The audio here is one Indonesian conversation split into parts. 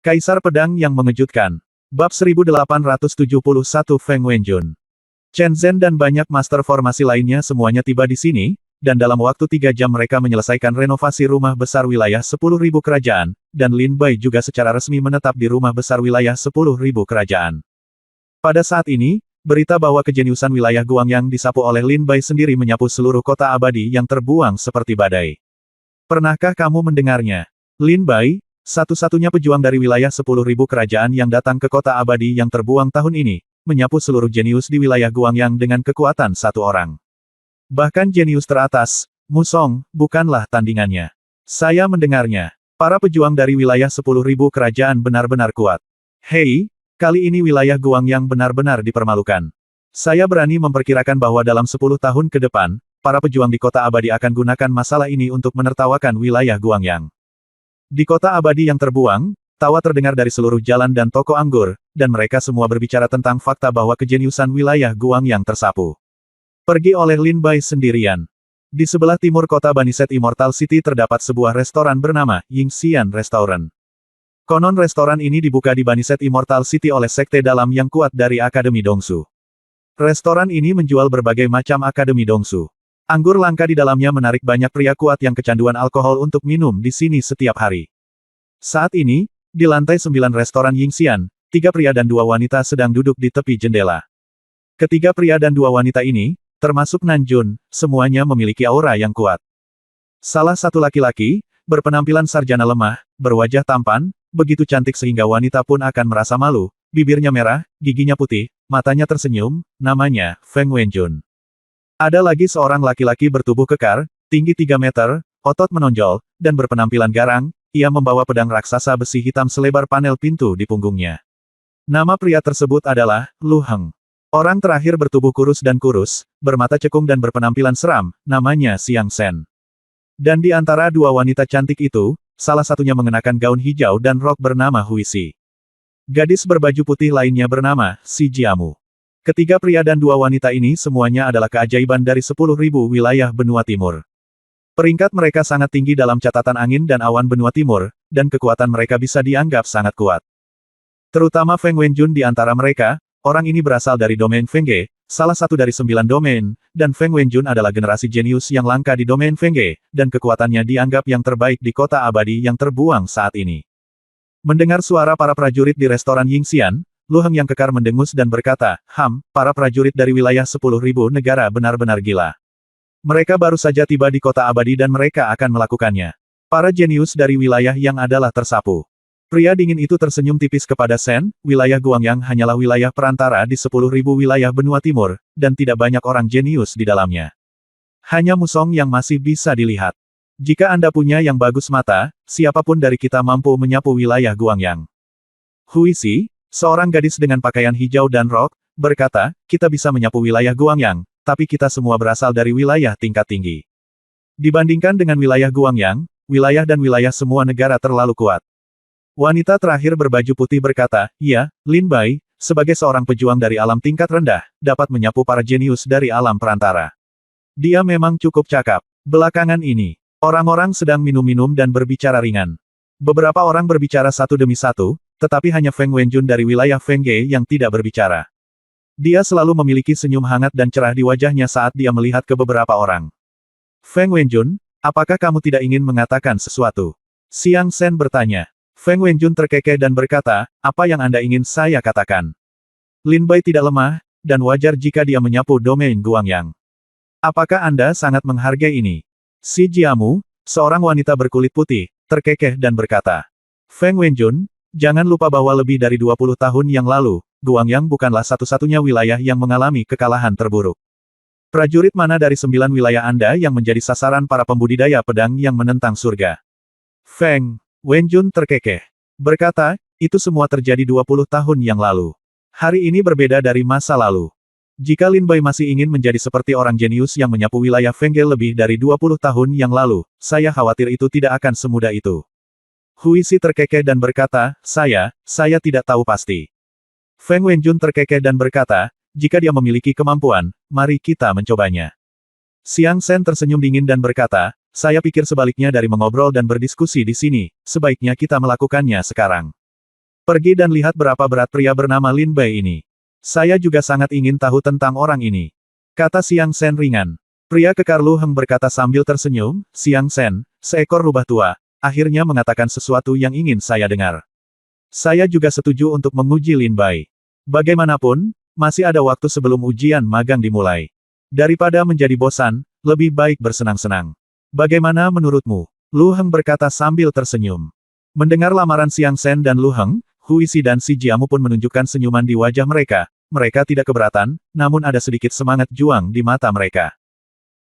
Kaisar Pedang yang Mengejutkan. Bab 1871 Feng Wenjun. Chen Zhen dan banyak master formasi lainnya semuanya tiba di sini, dan dalam waktu 3 jam mereka menyelesaikan renovasi rumah besar wilayah 10.000 kerajaan, dan Lin Bai juga secara resmi menetap di rumah besar wilayah 10.000 kerajaan. Pada saat ini, berita bahwa kejeniusan wilayah Guangyang disapu oleh Lin Bai sendiri menyapu seluruh kota abadi yang terbuang seperti badai. Pernahkah kamu mendengarnya? Lin Bai, satu-satunya pejuang dari wilayah 10.000 kerajaan yang datang ke kota abadi yang terbuang tahun ini, menyapu seluruh jenius di wilayah Guangyang dengan kekuatan satu orang. Bahkan jenius teratas, Musong, bukanlah tandingannya. Saya mendengarnya. Para pejuang dari wilayah 10.000 kerajaan benar-benar kuat. Hei, kali ini wilayah Guangyang benar-benar dipermalukan. Saya berani memperkirakan bahwa dalam 10 tahun ke depan, para pejuang di kota abadi akan gunakan masalah ini untuk menertawakan wilayah Guangyang. Di kota abadi yang terbuang, tawa terdengar dari seluruh jalan dan toko anggur, dan mereka semua berbicara tentang fakta bahwa kejeniusan wilayah Guangyang tersapu. Pergi oleh Lin Bai sendirian. Di sebelah timur kota Baniset Immortal City terdapat sebuah restoran bernama Yingxian Restaurant. Konon restoran ini dibuka di Baniset Immortal City oleh sekte dalam yang kuat dari Akademi Dongsu. Restoran ini menjual berbagai macam Akademi Dongsu. Anggur langka di dalamnya menarik banyak pria kuat yang kecanduan alkohol untuk minum di sini setiap hari. Saat ini, di lantai 9 restoran Yingxian, 3 pria dan 2 wanita sedang duduk di tepi jendela. Ketiga pria dan 2 wanita ini, termasuk Nanjun, semuanya memiliki aura yang kuat. Salah satu laki-laki, berpenampilan sarjana lemah, berwajah tampan, begitu cantik sehingga wanita pun akan merasa malu, bibirnya merah, giginya putih, matanya tersenyum, namanya Feng Wenjun. Ada lagi seorang laki-laki bertubuh kekar, tinggi 3 meter, otot menonjol, dan berpenampilan garang, ia membawa pedang raksasa besi hitam selebar panel pintu di punggungnya. Nama pria tersebut adalah Lu Heng. Orang terakhir bertubuh kurus, bermata cekung dan berpenampilan seram, namanya Xiang Shen. Dan di antara 2 wanita cantik itu, salah satunya mengenakan gaun hijau dan rok bernama Huisi. Gadis berbaju putih lainnya bernama Si Jiamu. Ketiga pria dan 2 wanita ini semuanya adalah keajaiban dari 10.000 wilayah benua timur. Peringkat mereka sangat tinggi dalam catatan angin dan awan benua timur, dan kekuatan mereka bisa dianggap sangat kuat. Terutama Feng Wenjun di antara mereka, orang ini berasal dari domain Fengge, salah satu dari 9 domain, dan Feng Wenjun adalah generasi jenius yang langka di domain Fengge, dan kekuatannya dianggap yang terbaik di kota abadi yang terbuang saat ini. Mendengar suara para prajurit di restoran Yingxian, Lu Heng yang kekar mendengus dan berkata, para prajurit dari wilayah 10.000 negara benar-benar gila. Mereka baru saja tiba di kota abadi dan mereka akan melakukannya. Para jenius dari wilayah yang adalah tersapu. Pria dingin itu tersenyum tipis kepada Shen, wilayah Guangyang hanyalah wilayah perantara di 10.000 wilayah benua timur, dan tidak banyak orang jenius di dalamnya. Hanya Musong yang masih bisa dilihat. Jika Anda punya yang bagus mata, siapapun dari kita mampu menyapu wilayah Guangyang. Huisi, seorang gadis dengan pakaian hijau dan rok, berkata, kita bisa menyapu wilayah Guangyang, tapi kita semua berasal dari wilayah tingkat tinggi. Dibandingkan dengan wilayah Guangyang, wilayah dan wilayah semua negara terlalu kuat. Wanita terakhir berbaju putih berkata, iya, Lin Bai, sebagai seorang pejuang dari alam tingkat rendah, dapat menyapu para jenius dari alam perantara. Dia memang cukup cakap. Belakangan ini, orang-orang sedang minum-minum dan berbicara ringan. Beberapa orang berbicara satu demi satu, tetapi hanya Feng Wenjun dari wilayah Fengge yang tidak berbicara. Dia selalu memiliki senyum hangat dan cerah di wajahnya saat dia melihat ke beberapa orang. Feng Wenjun, apakah kamu tidak ingin mengatakan sesuatu? Xiang Shen bertanya. Feng Wenjun terkekeh dan berkata, apa yang Anda ingin saya katakan? Lin Bai tidak lemah, dan wajar jika dia menyapu domain Guangyang. Apakah Anda sangat menghargai ini? Si Jiamu, seorang wanita berkulit putih, terkekeh dan berkata. Feng Wenjun, jangan lupa bahwa lebih dari 20 tahun yang lalu, Guangyang bukanlah satu-satunya wilayah yang mengalami kekalahan terburuk. Prajurit mana dari 9 wilayah Anda yang menjadi sasaran para pembudidaya pedang yang menentang surga? Feng Wenjun terkekeh. Berkata, itu semua terjadi 20 tahun yang lalu. Hari ini berbeda dari masa lalu. Jika Lin Bai masih ingin menjadi seperti orang jenius yang menyapu wilayah Fengge lebih dari 20 tahun yang lalu, saya khawatir itu tidak akan semudah itu. Huisi terkekeh dan berkata, saya tidak tahu pasti. Feng Wenjun terkekeh dan berkata, jika dia memiliki kemampuan, mari kita mencobanya. Xiang Shen tersenyum dingin dan berkata, saya pikir sebaliknya dari mengobrol dan berdiskusi di sini, sebaiknya kita melakukannya sekarang. Pergi dan lihat berapa berat pria bernama Lin Bai ini. Saya juga sangat ingin tahu tentang orang ini. Kata Xiang Shen ringan. Pria kekar Lu Heng berkata sambil tersenyum, Xiang Shen, seekor rubah tua, akhirnya mengatakan sesuatu yang ingin saya dengar. Saya juga setuju untuk menguji Lin Bai. Bagaimanapun, masih ada waktu sebelum ujian magang dimulai. Daripada menjadi bosan, lebih baik bersenang-senang. Bagaimana menurutmu? Lu Heng berkata sambil tersenyum. Mendengar lamaran Xiang Shen dan Lu Heng, Hu Isi dan Si Jiamu pun menunjukkan senyuman di wajah mereka. Mereka tidak keberatan, namun ada sedikit semangat juang di mata mereka.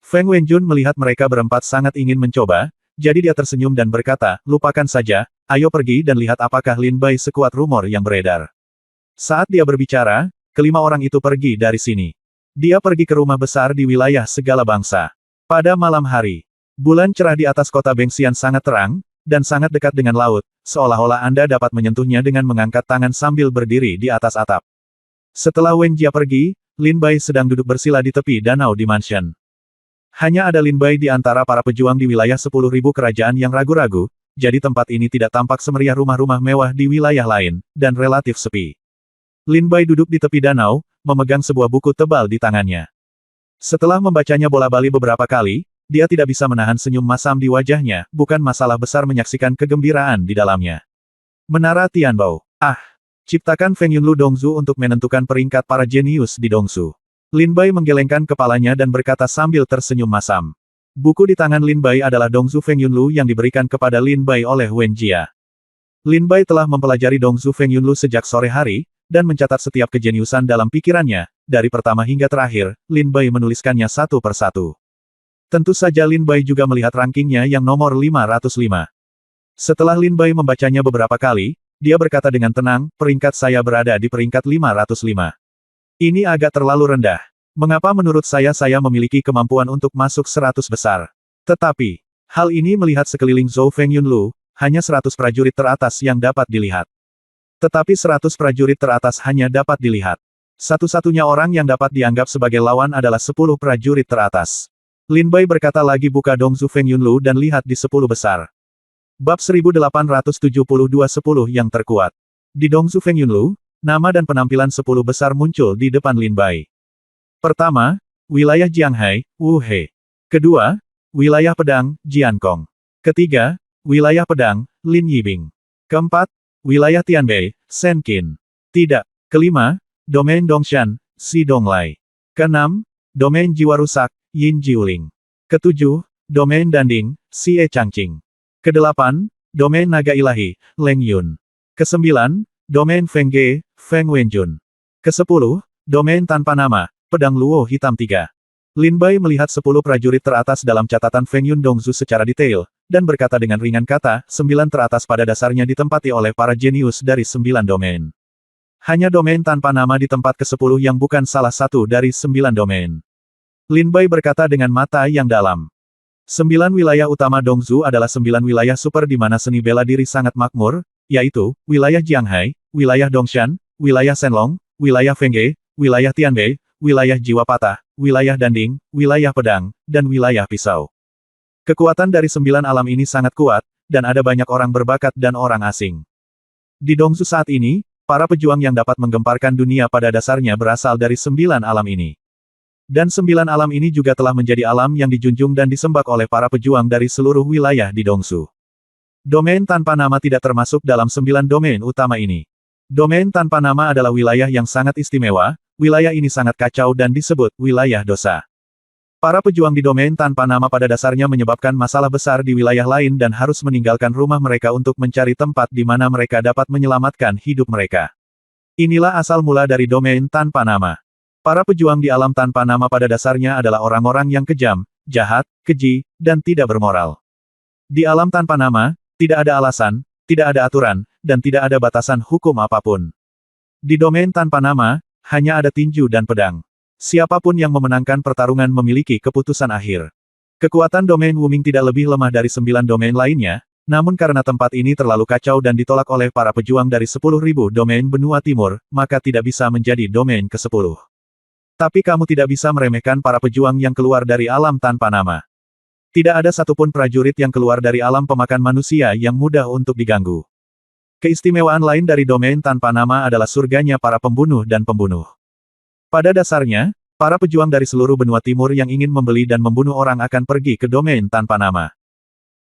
Feng Wenjun melihat mereka berempat sangat ingin mencoba, jadi dia tersenyum dan berkata, lupakan saja, ayo pergi dan lihat apakah Lin Bai sekuat rumor yang beredar. Saat dia berbicara, kelima orang itu pergi dari sini. Dia pergi ke rumah besar di wilayah segala bangsa. Pada malam hari, bulan cerah di atas kota Bengxian sangat terang, dan sangat dekat dengan laut, seolah-olah Anda dapat menyentuhnya dengan mengangkat tangan sambil berdiri di atas atap. Setelah Wen Jia pergi, Lin Bai sedang duduk bersila di tepi danau di mansion. Hanya ada Lin Bai di antara para pejuang di wilayah 10.000 kerajaan yang ragu-ragu, jadi tempat ini tidak tampak semeriah rumah-rumah mewah di wilayah lain, dan relatif sepi. Lin Bai duduk di tepi danau, memegang sebuah buku tebal di tangannya. Setelah membacanya bola-bali beberapa kali, dia tidak bisa menahan senyum masam di wajahnya, bukan masalah besar menyaksikan kegembiraan di dalamnya. Menara Tianbao. Ciptakan Feng Yunlu Dongzu untuk menentukan peringkat para jenius di Dongsu. Lin Bai menggelengkan kepalanya dan berkata sambil tersenyum masam. Buku di tangan Lin Bai adalah Dongzu Feng Yunlu yang diberikan kepada Lin Bai oleh Wen Jia. Lin Bai telah mempelajari Dongzu Feng Yunlu sejak sore hari, dan mencatat setiap kejeniusan dalam pikirannya, dari pertama hingga terakhir, Lin Bai menuliskannya satu persatu. Tentu saja Lin Bai juga melihat rankingnya yang nomor 505. Setelah Lin Bai membacanya beberapa kali, dia berkata dengan tenang, peringkat saya berada di peringkat 505. Ini agak terlalu rendah. Mengapa menurut saya memiliki kemampuan untuk masuk 100 besar? Tetapi, hal ini melihat sekeliling Zhou Feng Yunlu, hanya 100 prajurit teratas yang dapat dilihat. Tetapi 100 prajurit teratas hanya dapat dilihat. Satu-satunya orang yang dapat dianggap sebagai lawan adalah 10 prajurit teratas. Lin Bai berkata lagi buka Dongzu Feng Yunlu dan lihat di 10 besar. Bab 1872-10 yang terkuat. Di Dongzu Feng Yunlu, nama dan penampilan 10 besar muncul di depan Lin Bai. Pertama, wilayah Jianghai, Wu He. Kedua, wilayah pedang, Jiankong. Ketiga, wilayah pedang, Lin Yibing. Keempat, wilayah Tianbei, Shen Qin. Tidak. Kelima, domain Dongshan, Si Donglai. Keenam, domain jiwa rusak, Yin Jiuling. Ketujuh, domain Danding, Si E Changqing. Kedelapan, domain naga ilahi, Leng Yun. Kesembilan, domain Feng Ge, Feng Wenjun. Kesepuluh, domain tanpa nama, pedang Luo hitam 3. Lin Bai melihat 10 prajurit teratas dalam catatan Feng Yun Dongzu secara detail, dan berkata dengan ringan kata, 9 teratas pada dasarnya ditempati oleh para jenius dari 9 domain. Hanya domain tanpa nama di tempat ke-10 yang bukan salah satu dari 9 domain. Lin Bai berkata dengan mata yang dalam. 9 wilayah utama Dongzu adalah 9 wilayah super di mana seni bela diri sangat makmur, yaitu, wilayah Jianghai, wilayah Dongshan, wilayah Shenlong, wilayah Fengge, wilayah Tianbei, wilayah jiwa patah, wilayah Danding, wilayah pedang, dan wilayah pisau. Kekuatan dari 9 alam ini sangat kuat, dan ada banyak orang berbakat dan orang asing. Di Dongzu saat ini, para pejuang yang dapat menggemparkan dunia pada dasarnya berasal dari 9 alam ini. Dan 9 alam ini juga telah menjadi alam yang dijunjung dan disembah oleh para pejuang dari seluruh wilayah di Dongsu. Domain tanpa nama tidak termasuk dalam 9 domain utama ini. Domain tanpa nama adalah wilayah yang sangat istimewa, wilayah ini sangat kacau dan disebut wilayah dosa. Para pejuang di domain tanpa nama pada dasarnya menyebabkan masalah besar di wilayah lain dan harus meninggalkan rumah mereka untuk mencari tempat di mana mereka dapat menyelamatkan hidup mereka. Inilah asal mula dari domain tanpa nama. Para pejuang di alam tanpa nama pada dasarnya adalah orang-orang yang kejam, jahat, keji, dan tidak bermoral. Di alam tanpa nama, tidak ada alasan, tidak ada aturan, dan tidak ada batasan hukum apapun. Di domain tanpa nama, hanya ada tinju dan pedang. Siapapun yang memenangkan pertarungan memiliki keputusan akhir. Kekuatan domain Wuming tidak lebih lemah dari 9 domain lainnya, namun karena tempat ini terlalu kacau dan ditolak oleh para pejuang dari 10.000 domain benua timur, maka tidak bisa menjadi domain ke-10. Tapi kamu tidak bisa meremehkan para pejuang yang keluar dari alam tanpa nama. Tidak ada satupun prajurit yang keluar dari alam pemakan manusia yang mudah untuk diganggu. Keistimewaan lain dari domain tanpa nama adalah surganya para pembunuh dan pembunuh. Pada dasarnya, para pejuang dari seluruh benua timur yang ingin membeli dan membunuh orang akan pergi ke domain tanpa nama.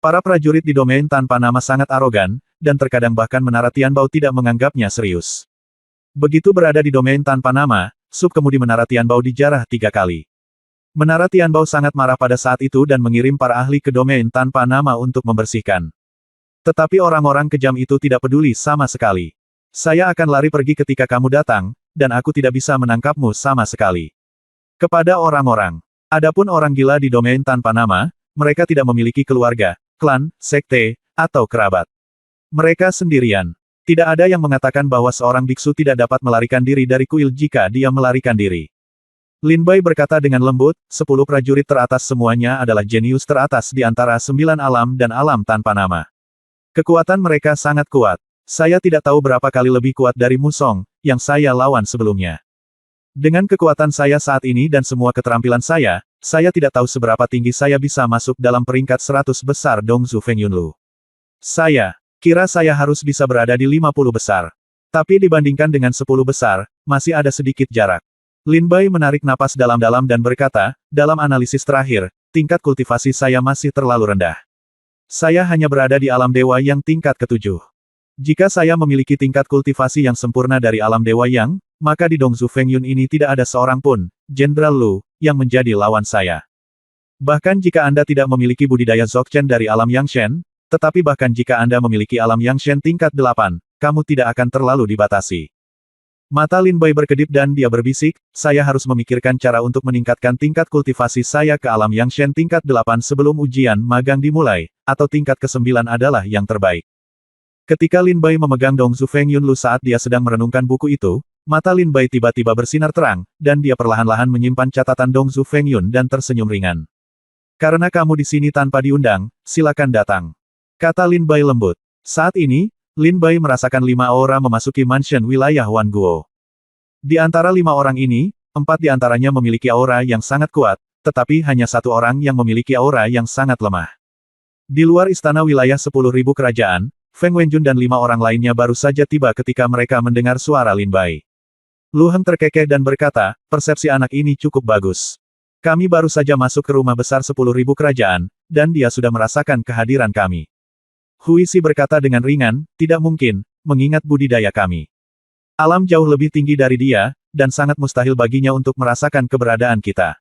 Para prajurit di domain tanpa nama sangat arogan, dan terkadang bahkan Menara Tianbao tidak menganggapnya serius. Begitu berada di domain tanpa nama, subkemudi Menara Tianbao dijarah 3 kali. Menara Tianbao sangat marah pada saat itu dan mengirim para ahli ke domain tanpa nama untuk membersihkan. Tetapi orang-orang kejam itu tidak peduli sama sekali. Saya akan lari pergi ketika kamu datang, dan aku tidak bisa menangkapmu sama sekali. Kepada orang-orang. Adapun orang gila di domain tanpa nama, mereka tidak memiliki keluarga, klan, sekte, atau kerabat. Mereka sendirian. Tidak ada yang mengatakan bahwa seorang biksu tidak dapat melarikan diri dari kuil jika dia melarikan diri. Lin Bai berkata dengan lembut, 10 prajurit teratas semuanya adalah jenius teratas di antara 9 alam dan alam tanpa nama. Kekuatan mereka sangat kuat. Saya tidak tahu berapa kali lebih kuat dari Musong, yang saya lawan sebelumnya. Dengan kekuatan saya saat ini dan semua keterampilan saya tidak tahu seberapa tinggi saya bisa masuk dalam peringkat 100 besar Dongzu Feng Yunlu. Saya kira saya harus bisa berada di 50 besar. Tapi dibandingkan dengan 10 besar, masih ada sedikit jarak. Lin Bai menarik napas dalam-dalam dan berkata, dalam analisis terakhir, tingkat kultivasi saya masih terlalu rendah. Saya hanya berada di alam dewa yang tingkat ke-7. Jika saya memiliki tingkat kultivasi yang sempurna dari alam dewa yang, maka di Dongzu Feng Yun ini tidak ada seorang pun, Jenderal Lu, yang menjadi lawan saya. Bahkan jika Anda tidak memiliki budidaya Dzogchen dari alam Yangshen, tetapi bahkan jika Anda memiliki alam Yangshen tingkat 8, kamu tidak akan terlalu dibatasi. Mata Lin Bai berkedip dan dia berbisik, saya harus memikirkan cara untuk meningkatkan tingkat kultivasi saya ke alam Yangshen tingkat 8 sebelum ujian magang dimulai, atau tingkat ke-9 adalah yang terbaik. Ketika Lin Bai memegang Dongzu Feng Yunlu saat dia sedang merenungkan buku itu, mata Lin Bai tiba-tiba bersinar terang, dan dia perlahan-lahan menyimpan catatan Dongzu Feng Yun dan tersenyum ringan. Karena kamu di sini tanpa diundang, silakan datang. Kata Lin Bai lembut. Saat ini, Lin Bai merasakan 5 aura memasuki mansion wilayah Wan Guo. Di antara 5 orang ini, 4 di antaranya memiliki aura yang sangat kuat, tetapi hanya 1 orang yang memiliki aura yang sangat lemah. Di luar istana wilayah 10.000 kerajaan, Feng Wenjun dan 5 orang lainnya baru saja tiba ketika mereka mendengar suara Lin Bai. Lu Heng terkekeh dan berkata, persepsi anak ini cukup bagus. Kami baru saja masuk ke rumah besar 10.000 kerajaan, dan dia sudah merasakan kehadiran kami. Hui Si berkata dengan ringan, tidak mungkin, mengingat budidaya kami. Alam jauh lebih tinggi dari dia, dan sangat mustahil baginya untuk merasakan keberadaan kita.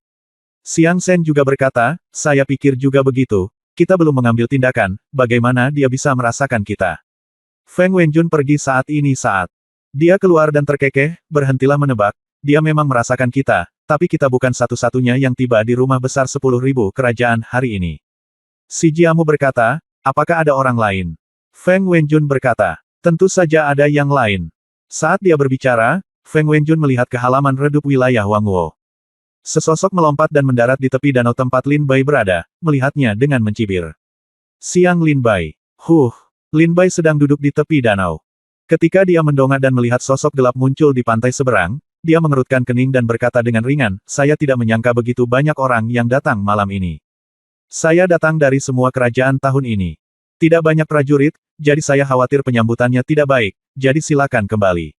Xiang Shen juga berkata, saya pikir juga begitu, kita belum mengambil tindakan, bagaimana dia bisa merasakan kita. Feng Wenjun pergi saat ini saat. Dia keluar dan terkekeh, berhentilah menebak, dia memang merasakan kita, tapi kita bukan satu-satunya yang tiba di rumah besar 10.000 kerajaan hari ini. Si Jiamu berkata, apakah ada orang lain? Feng Wenjun berkata, tentu saja ada yang lain. Saat dia berbicara, Feng Wenjun melihat ke halaman redup wilayah Wangguo. Sesosok melompat dan mendarat di tepi danau tempat Lin Bai berada, melihatnya dengan mencibir. Siang Lin Bai. Lin Bai sedang duduk di tepi danau. Ketika dia mendongak dan melihat sosok gelap muncul di pantai seberang, dia mengerutkan kening dan berkata dengan ringan, saya tidak menyangka begitu banyak orang yang datang malam ini. Saya datang dari semua kerajaan tahun ini. Tidak banyak prajurit, jadi saya khawatir penyambutannya tidak baik, jadi silakan kembali.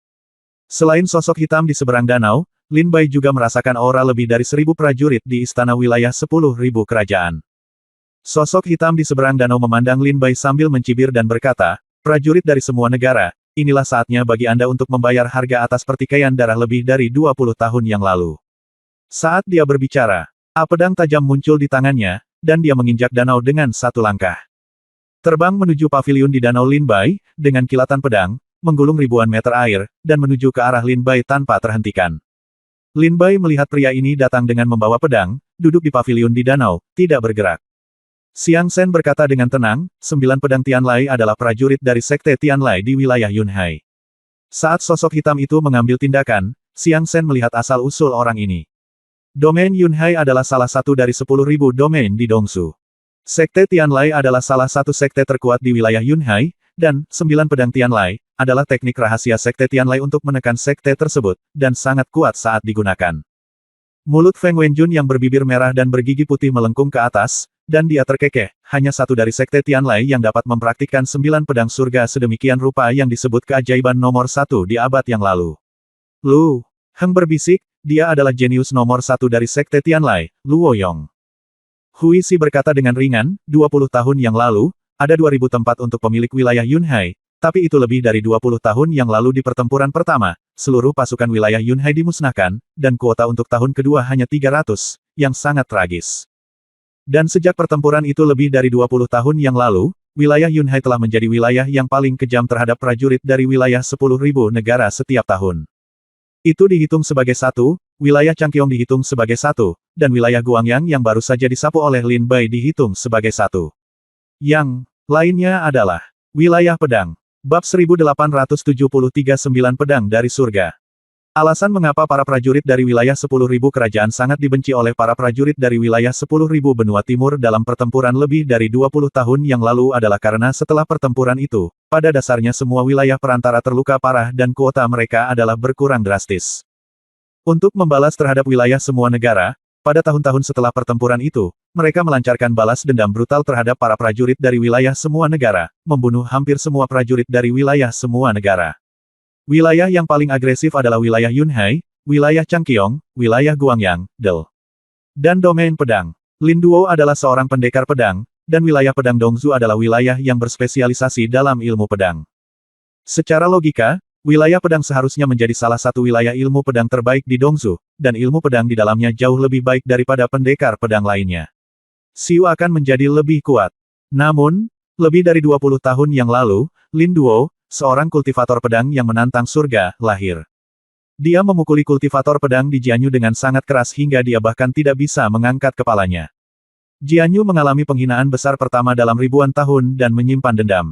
Selain sosok hitam di seberang danau, Lin Bai juga merasakan aura lebih dari 1.000 prajurit di istana wilayah 10.000 kerajaan. Sosok hitam di seberang danau memandang Lin Bai sambil mencibir dan berkata, prajurit dari semua negara, inilah saatnya bagi Anda untuk membayar harga atas pertikaian darah lebih dari 20 tahun yang lalu. Saat dia berbicara, pedang tajam muncul di tangannya, dan dia menginjak danau dengan satu langkah. Terbang menuju paviliun di danau Lin Bai, dengan kilatan pedang, menggulung ribuan meter air, dan menuju ke arah Lin Bai tanpa terhentikan. Lin Bai melihat pria ini datang dengan membawa pedang, duduk di paviliun di danau, tidak bergerak. Xiang Shen berkata dengan tenang, 9 pedang Tianlai adalah prajurit dari sekte Tianlai di wilayah Yunhai. Saat sosok hitam itu mengambil tindakan, Xiang Shen melihat asal-usul orang ini. Domain Yunhai adalah salah satu dari 10.000 domain di Dongsu. Sekte Tianlai adalah salah satu sekte terkuat di wilayah Yunhai, dan 9 pedang Tianlai adalah teknik rahasia sekte Tianlai untuk menekan sekte tersebut, dan sangat kuat saat digunakan. Mulut Feng Wenjun yang berbibir merah dan bergigi putih melengkung ke atas, dan dia terkekeh, hanya satu dari Sekte Tianlai yang dapat mempraktikkan 9 pedang surga sedemikian rupa yang disebut keajaiban nomor 1 di abad yang lalu. Lu Heng berbisik, dia adalah jenius nomor 1 dari Sekte Tianlai, Luo Yong. Hui Si berkata dengan ringan, 20 tahun yang lalu, ada 2000 tempat untuk pemilik wilayah Yunhai, tapi itu lebih dari 20 tahun yang lalu di pertempuran pertama, seluruh pasukan wilayah Yunhai dimusnahkan, dan kuota untuk tahun kedua hanya 300, yang sangat tragis. Dan sejak pertempuran itu lebih dari 20 tahun yang lalu, wilayah Yunhai telah menjadi wilayah yang paling kejam terhadap prajurit dari wilayah 10.000 negara setiap tahun. Itu dihitung sebagai satu, wilayah Changqiong dihitung sebagai satu, dan wilayah Guangyang yang baru saja disapu oleh Lin Bai dihitung sebagai satu. Yang lainnya adalah wilayah pedang. Bab 1873 9 pedang dari surga. Alasan mengapa para prajurit dari wilayah 10.000 kerajaan sangat dibenci oleh para prajurit dari wilayah 10.000 benua timur dalam pertempuran lebih dari 20 tahun yang lalu adalah karena setelah pertempuran itu, pada dasarnya semua wilayah perantara terluka parah dan kuota mereka adalah berkurang drastis. Untuk membalas terhadap wilayah semua negara, pada tahun-tahun setelah pertempuran itu, mereka melancarkan balas dendam brutal terhadap para prajurit dari wilayah semua negara, membunuh hampir semua prajurit dari wilayah semua negara. Wilayah yang paling agresif adalah wilayah Yunhai, wilayah Changqiong, wilayah Guangyang, Del, dan domain pedang. Lin Duo adalah seorang pendekar pedang, dan wilayah pedang Dongzu adalah wilayah yang berspesialisasi dalam ilmu pedang. Secara logika, wilayah pedang seharusnya menjadi salah satu wilayah ilmu pedang terbaik di Dongzu, dan ilmu pedang di dalamnya jauh lebih baik daripada pendekar pedang lainnya. Xiu akan menjadi lebih kuat. Namun, lebih dari 20 tahun yang lalu, Lin Duo, seorang kultivator pedang yang menantang surga, lahir. Dia memukuli kultivator pedang di Jianyu dengan sangat keras hingga dia bahkan tidak bisa mengangkat kepalanya. Jianyu mengalami penghinaan besar pertama dalam ribuan tahun dan menyimpan dendam.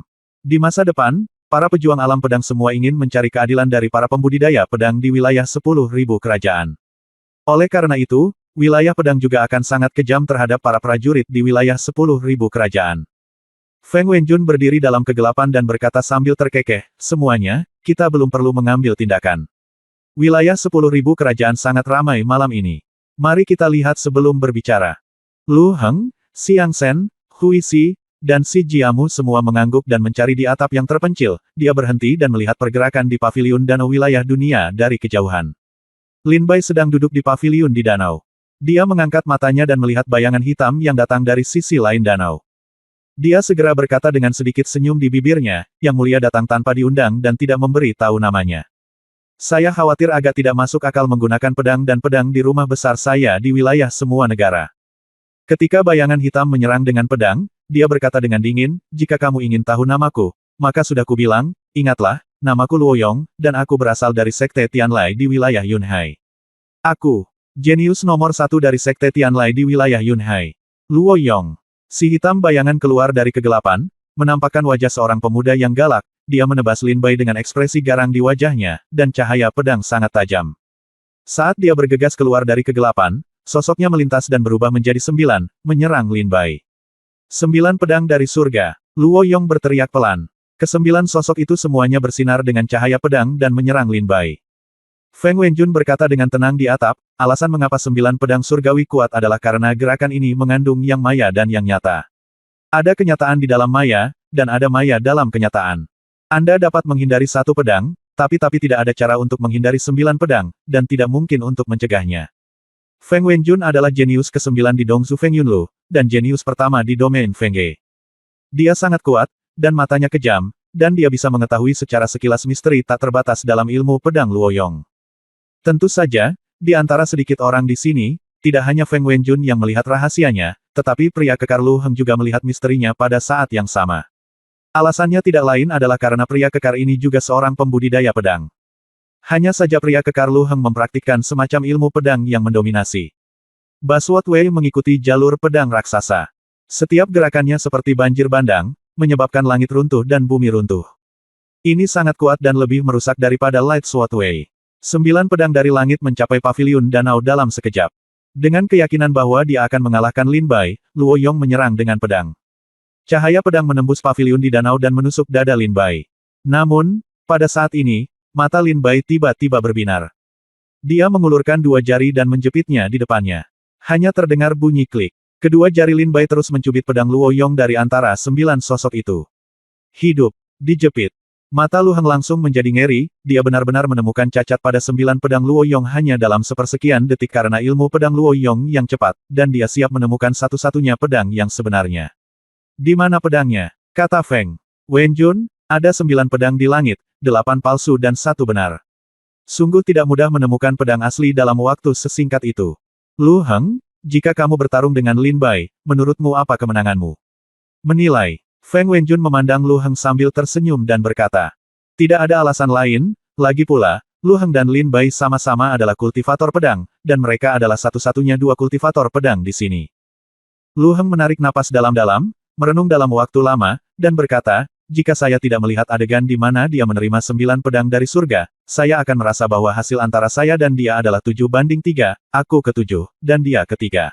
Di masa depan, para pejuang alam pedang semua ingin mencari keadilan dari para pembudidaya pedang di wilayah 10.000 kerajaan. Oleh karena itu, wilayah pedang juga akan sangat kejam terhadap para prajurit di wilayah 10.000 kerajaan. Feng Wenjun berdiri dalam kegelapan dan berkata sambil terkekeh, semuanya, kita belum perlu mengambil tindakan. Wilayah 10.000 kerajaan sangat ramai malam ini. Mari kita lihat sebelum berbicara. Lu Heng, Xiang Shen, Hui Si, dan Si Jiamu semua mengangguk dan mencari di atap yang terpencil. Dia berhenti dan melihat pergerakan di paviliun danau wilayah dunia dari kejauhan. Lin Bai sedang duduk di paviliun di danau. Dia mengangkat matanya dan melihat bayangan hitam yang datang dari sisi lain danau. Dia segera berkata dengan sedikit senyum di bibirnya, Yang Mulia datang tanpa diundang dan tidak memberi tahu namanya. Saya khawatir agak tidak masuk akal menggunakan pedang dan pedang di rumah besar saya di wilayah semua negara. Ketika bayangan hitam menyerang dengan pedang, dia berkata dengan dingin, jika kamu ingin tahu namaku, maka sudah kubilang, ingatlah, namaku Luo Yong, dan aku berasal dari Sekte Tianlai di wilayah Yunhai. Aku, jenius nomor 1 dari Sekte Tianlai di wilayah Yunhai. Luo Yong. Si hitam bayangan keluar dari kegelapan, menampakkan wajah seorang pemuda yang galak, dia menebas Lin Bai dengan ekspresi garang di wajahnya, dan cahaya pedang sangat tajam. Saat dia bergegas keluar dari kegelapan, sosoknya melintas dan berubah menjadi 9, menyerang Lin Bai. 9 pedang dari surga. Luo Yong berteriak pelan. Ke-9 sosok itu semuanya bersinar dengan cahaya pedang dan menyerang Lin Bai. Feng Wenjun berkata dengan tenang di atap, alasan mengapa 9 pedang surgawi kuat adalah karena gerakan ini mengandung yang maya dan yang nyata. Ada kenyataan di dalam maya, dan ada maya dalam kenyataan. Anda dapat menghindari satu pedang, tapi tidak ada cara untuk menghindari 9 pedang, dan tidak mungkin untuk mencegahnya. Feng Wenjun adalah jenius ke-9 di Dongzu Feng Yunlu, dan jenius pertama di domain Feng Ge. Dia sangat kuat, dan matanya kejam, dan dia bisa mengetahui secara sekilas misteri tak terbatas dalam ilmu pedang Luo Yong. Tentu saja, di antara sedikit orang di sini, tidak hanya Feng Wenjun yang melihat rahasianya, tetapi pria kekar Lu Heng juga melihat misterinya pada saat yang sama. Alasannya tidak lain adalah karena pria kekar ini juga seorang pembudidaya pedang. Hanya saja pria kekar Lu Heng mempraktikkan semacam ilmu pedang yang mendominasi. Baswot Wei mengikuti jalur pedang raksasa. Setiap gerakannya seperti banjir bandang, menyebabkan langit runtuh dan bumi runtuh. Ini sangat kuat dan lebih merusak daripada Light Sword Wei. 9 pedang dari langit mencapai paviliun danau dalam sekejap. Dengan keyakinan bahwa dia akan mengalahkan Lin Bai, Luo Yong menyerang dengan pedang. Cahaya pedang menembus paviliun di danau dan menusuk dada Lin Bai. Namun, pada saat ini, mata Lin Bai tiba-tiba berbinar. Dia mengulurkan 2 jari dan menjepitnya di depannya. Hanya terdengar bunyi klik. Kedua jari Lin Bai terus mencubit pedang Luo Yong dari antara 9 sosok itu. Hidup. Dijepit. Mata Lu Heng langsung menjadi ngeri, dia benar-benar menemukan cacat pada 9 pedang Luo Yong hanya dalam sepersekian detik karena ilmu pedang Luo Yong yang cepat, dan dia siap menemukan satu-satunya pedang yang sebenarnya. Di mana pedangnya? Kata Feng Wenjun, ada 9 pedang di langit, 8 palsu dan 1 benar. Sungguh tidak mudah menemukan pedang asli dalam waktu sesingkat itu. Lu Heng, jika kamu bertarung dengan Lin Bai, menurutmu apa kemenanganmu? Menilai. Feng Wenjun memandang Lu Heng sambil tersenyum dan berkata, tidak ada alasan lain, lagi pula, Lu Heng dan Lin Bai sama-sama adalah kultivator pedang, dan mereka adalah satu-satunya 2 kultivator pedang di sini. Lu Heng menarik napas dalam-dalam, merenung dalam waktu lama, dan berkata, jika saya tidak melihat adegan di mana dia menerima 9 pedang dari surga, saya akan merasa bahwa hasil antara saya dan dia adalah 7-3, aku ke-7, dan dia ke-3.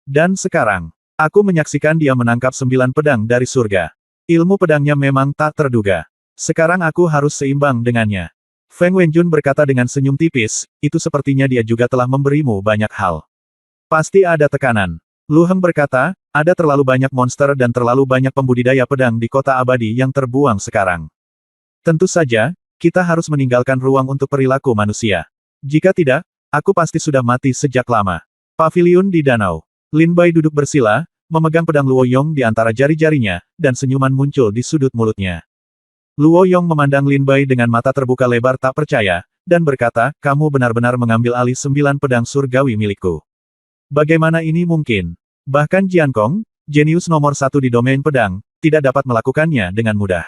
Dan sekarang, aku menyaksikan dia menangkap 9 pedang dari surga. Ilmu pedangnya memang tak terduga. Sekarang aku harus seimbang dengannya. Feng Wenjun berkata dengan senyum tipis, itu sepertinya dia juga telah memberimu banyak hal. Pasti ada tekanan. Lu Heng berkata, ada terlalu banyak monster dan terlalu banyak pembudidaya pedang di kota abadi yang terbuang sekarang. Tentu saja, kita harus meninggalkan ruang untuk perilaku manusia. Jika tidak, aku pasti sudah mati sejak lama. Paviliun di danau. Lin Bai duduk bersila, memegang pedang Luo Yong di antara jari-jarinya, dan senyuman muncul di sudut mulutnya. Luo Yong memandang Lin Bai dengan mata terbuka lebar tak percaya, dan berkata, kamu benar-benar mengambil alih 9 pedang surgawi milikku. Bagaimana ini mungkin? Bahkan Jian Kong, jenius nomor 1 di domain pedang, tidak dapat melakukannya dengan mudah.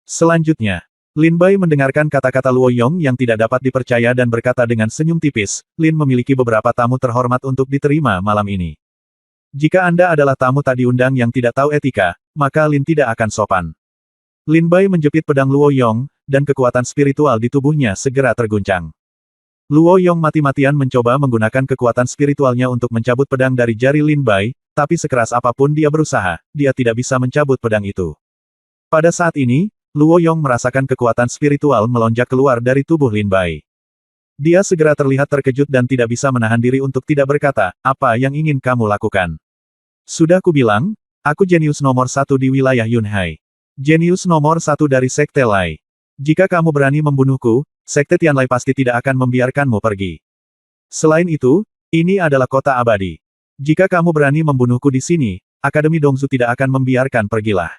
Selanjutnya, Lin Bai mendengarkan kata-kata Luo Yong yang tidak dapat dipercaya dan berkata dengan senyum tipis, Lin memiliki beberapa tamu terhormat untuk diterima malam ini. Jika Anda adalah tamu tak diundang yang tidak tahu etika, maka Lin tidak akan sopan. Lin Bai menjepit pedang Luo Yong, dan kekuatan spiritual di tubuhnya segera terguncang. Luo Yong mati-matian mencoba menggunakan kekuatan spiritualnya untuk mencabut pedang dari jari Lin Bai, tapi sekeras apapun dia berusaha, dia tidak bisa mencabut pedang itu. Pada saat ini, Luo Yong merasakan kekuatan spiritual melonjak keluar dari tubuh Lin Bai. Dia segera terlihat terkejut dan tidak bisa menahan diri untuk tidak berkata, apa yang ingin kamu lakukan? Sudah kubilang, aku jenius nomor 1 di wilayah Yunhai. Jenius nomor 1 dari Sekte Lai. Jika kamu berani membunuhku, Sekte Tianlai pasti tidak akan membiarkanmu pergi. Selain itu, ini adalah kota abadi. Jika kamu berani membunuhku di sini, Akademi Dongzu tidak akan membiarkan pergilah.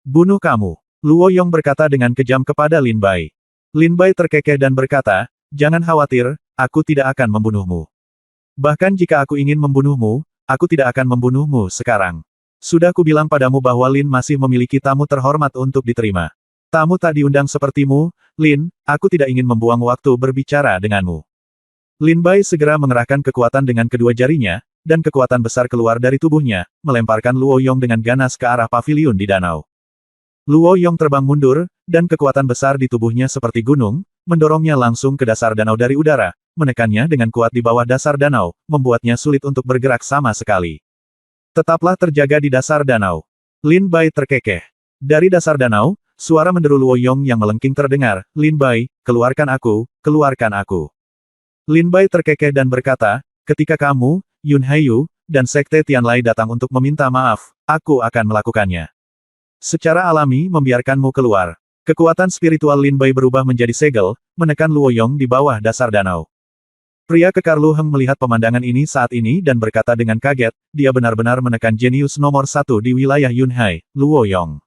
Bunuh kamu. Luo Yong berkata dengan kejam kepada Lin Bai. Lin Bai terkekeh dan berkata, jangan khawatir, aku tidak akan membunuhmu. Bahkan jika aku ingin membunuhmu, aku tidak akan membunuhmu sekarang. Sudah kubilang padamu bahwa Lin masih memiliki tamu terhormat untuk diterima. Tamu tak diundang sepertimu, Lin, aku tidak ingin membuang waktu berbicara denganmu. Lin Bai segera mengerahkan kekuatan dengan kedua jarinya, dan kekuatan besar keluar dari tubuhnya, melemparkan Luo Yong dengan ganas ke arah paviliun di danau. Luo Yong terbang mundur, dan kekuatan besar di tubuhnya seperti gunung, mendorongnya langsung ke dasar danau dari udara, menekannya dengan kuat di bawah dasar danau, membuatnya sulit untuk bergerak sama sekali. Tetaplah terjaga di dasar danau. Lin Bai terkekeh. Dari dasar danau, suara menderu Luo Yong yang melengking terdengar, Lin Bai, keluarkan aku, keluarkan aku. Lin Bai terkekeh dan berkata, ketika kamu, Yun Haiyu, dan Sekte Tianlai datang untuk meminta maaf, aku akan melakukannya. Secara alami membiarkanmu keluar. Kekuatan spiritual Lin Bai berubah menjadi segel, menekan Luo Yong di bawah dasar danau. Pria kekar Lu Heng melihat pemandangan ini saat ini dan berkata dengan kaget, dia benar-benar menekan jenius nomor 1 di wilayah Yunhai, Luo Yong.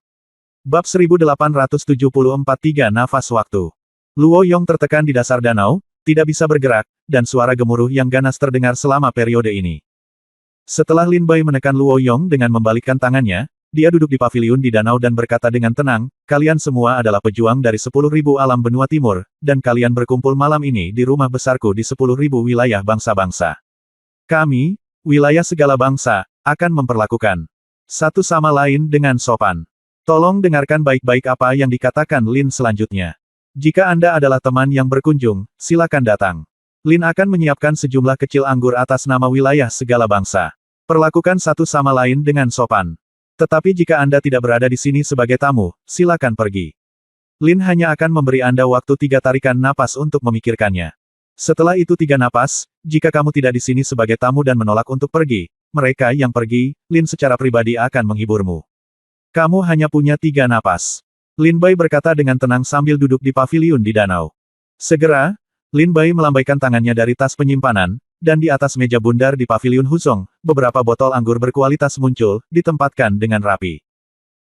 Bab 1874 3 Nafas Waktu. Luo Yong tertekan di dasar danau, tidak bisa bergerak, dan suara gemuruh yang ganas terdengar selama periode ini. Setelah Lin Bai menekan Luo Yong dengan membalikkan tangannya, dia duduk di paviliun di danau dan berkata dengan tenang, kalian semua adalah pejuang dari 10.000 alam benua timur, dan kalian berkumpul malam ini di rumah besarku di 10.000 wilayah bangsa-bangsa. Kami, wilayah segala bangsa, akan memperlakukan satu sama lain dengan sopan. Tolong dengarkan baik-baik apa yang dikatakan Lin selanjutnya. Jika Anda adalah teman yang berkunjung, silakan datang. Lin akan menyiapkan sejumlah kecil anggur atas nama wilayah segala bangsa. Perlakukan satu sama lain dengan sopan. Tetapi jika Anda tidak berada di sini sebagai tamu, silakan pergi. Lin hanya akan memberi Anda waktu 3 tarikan napas untuk memikirkannya. Setelah itu 3 napas, jika kamu tidak di sini sebagai tamu dan menolak untuk pergi, mereka yang pergi, Lin secara pribadi akan menghiburmu. Kamu hanya punya 3 napas. Lin Bai berkata dengan tenang sambil duduk di paviliun di danau. Segera, Lin Bai melambaikan tangannya dari tas penyimpanan, dan di atas meja bundar di paviliun Huzong, beberapa botol anggur berkualitas muncul, ditempatkan dengan rapi.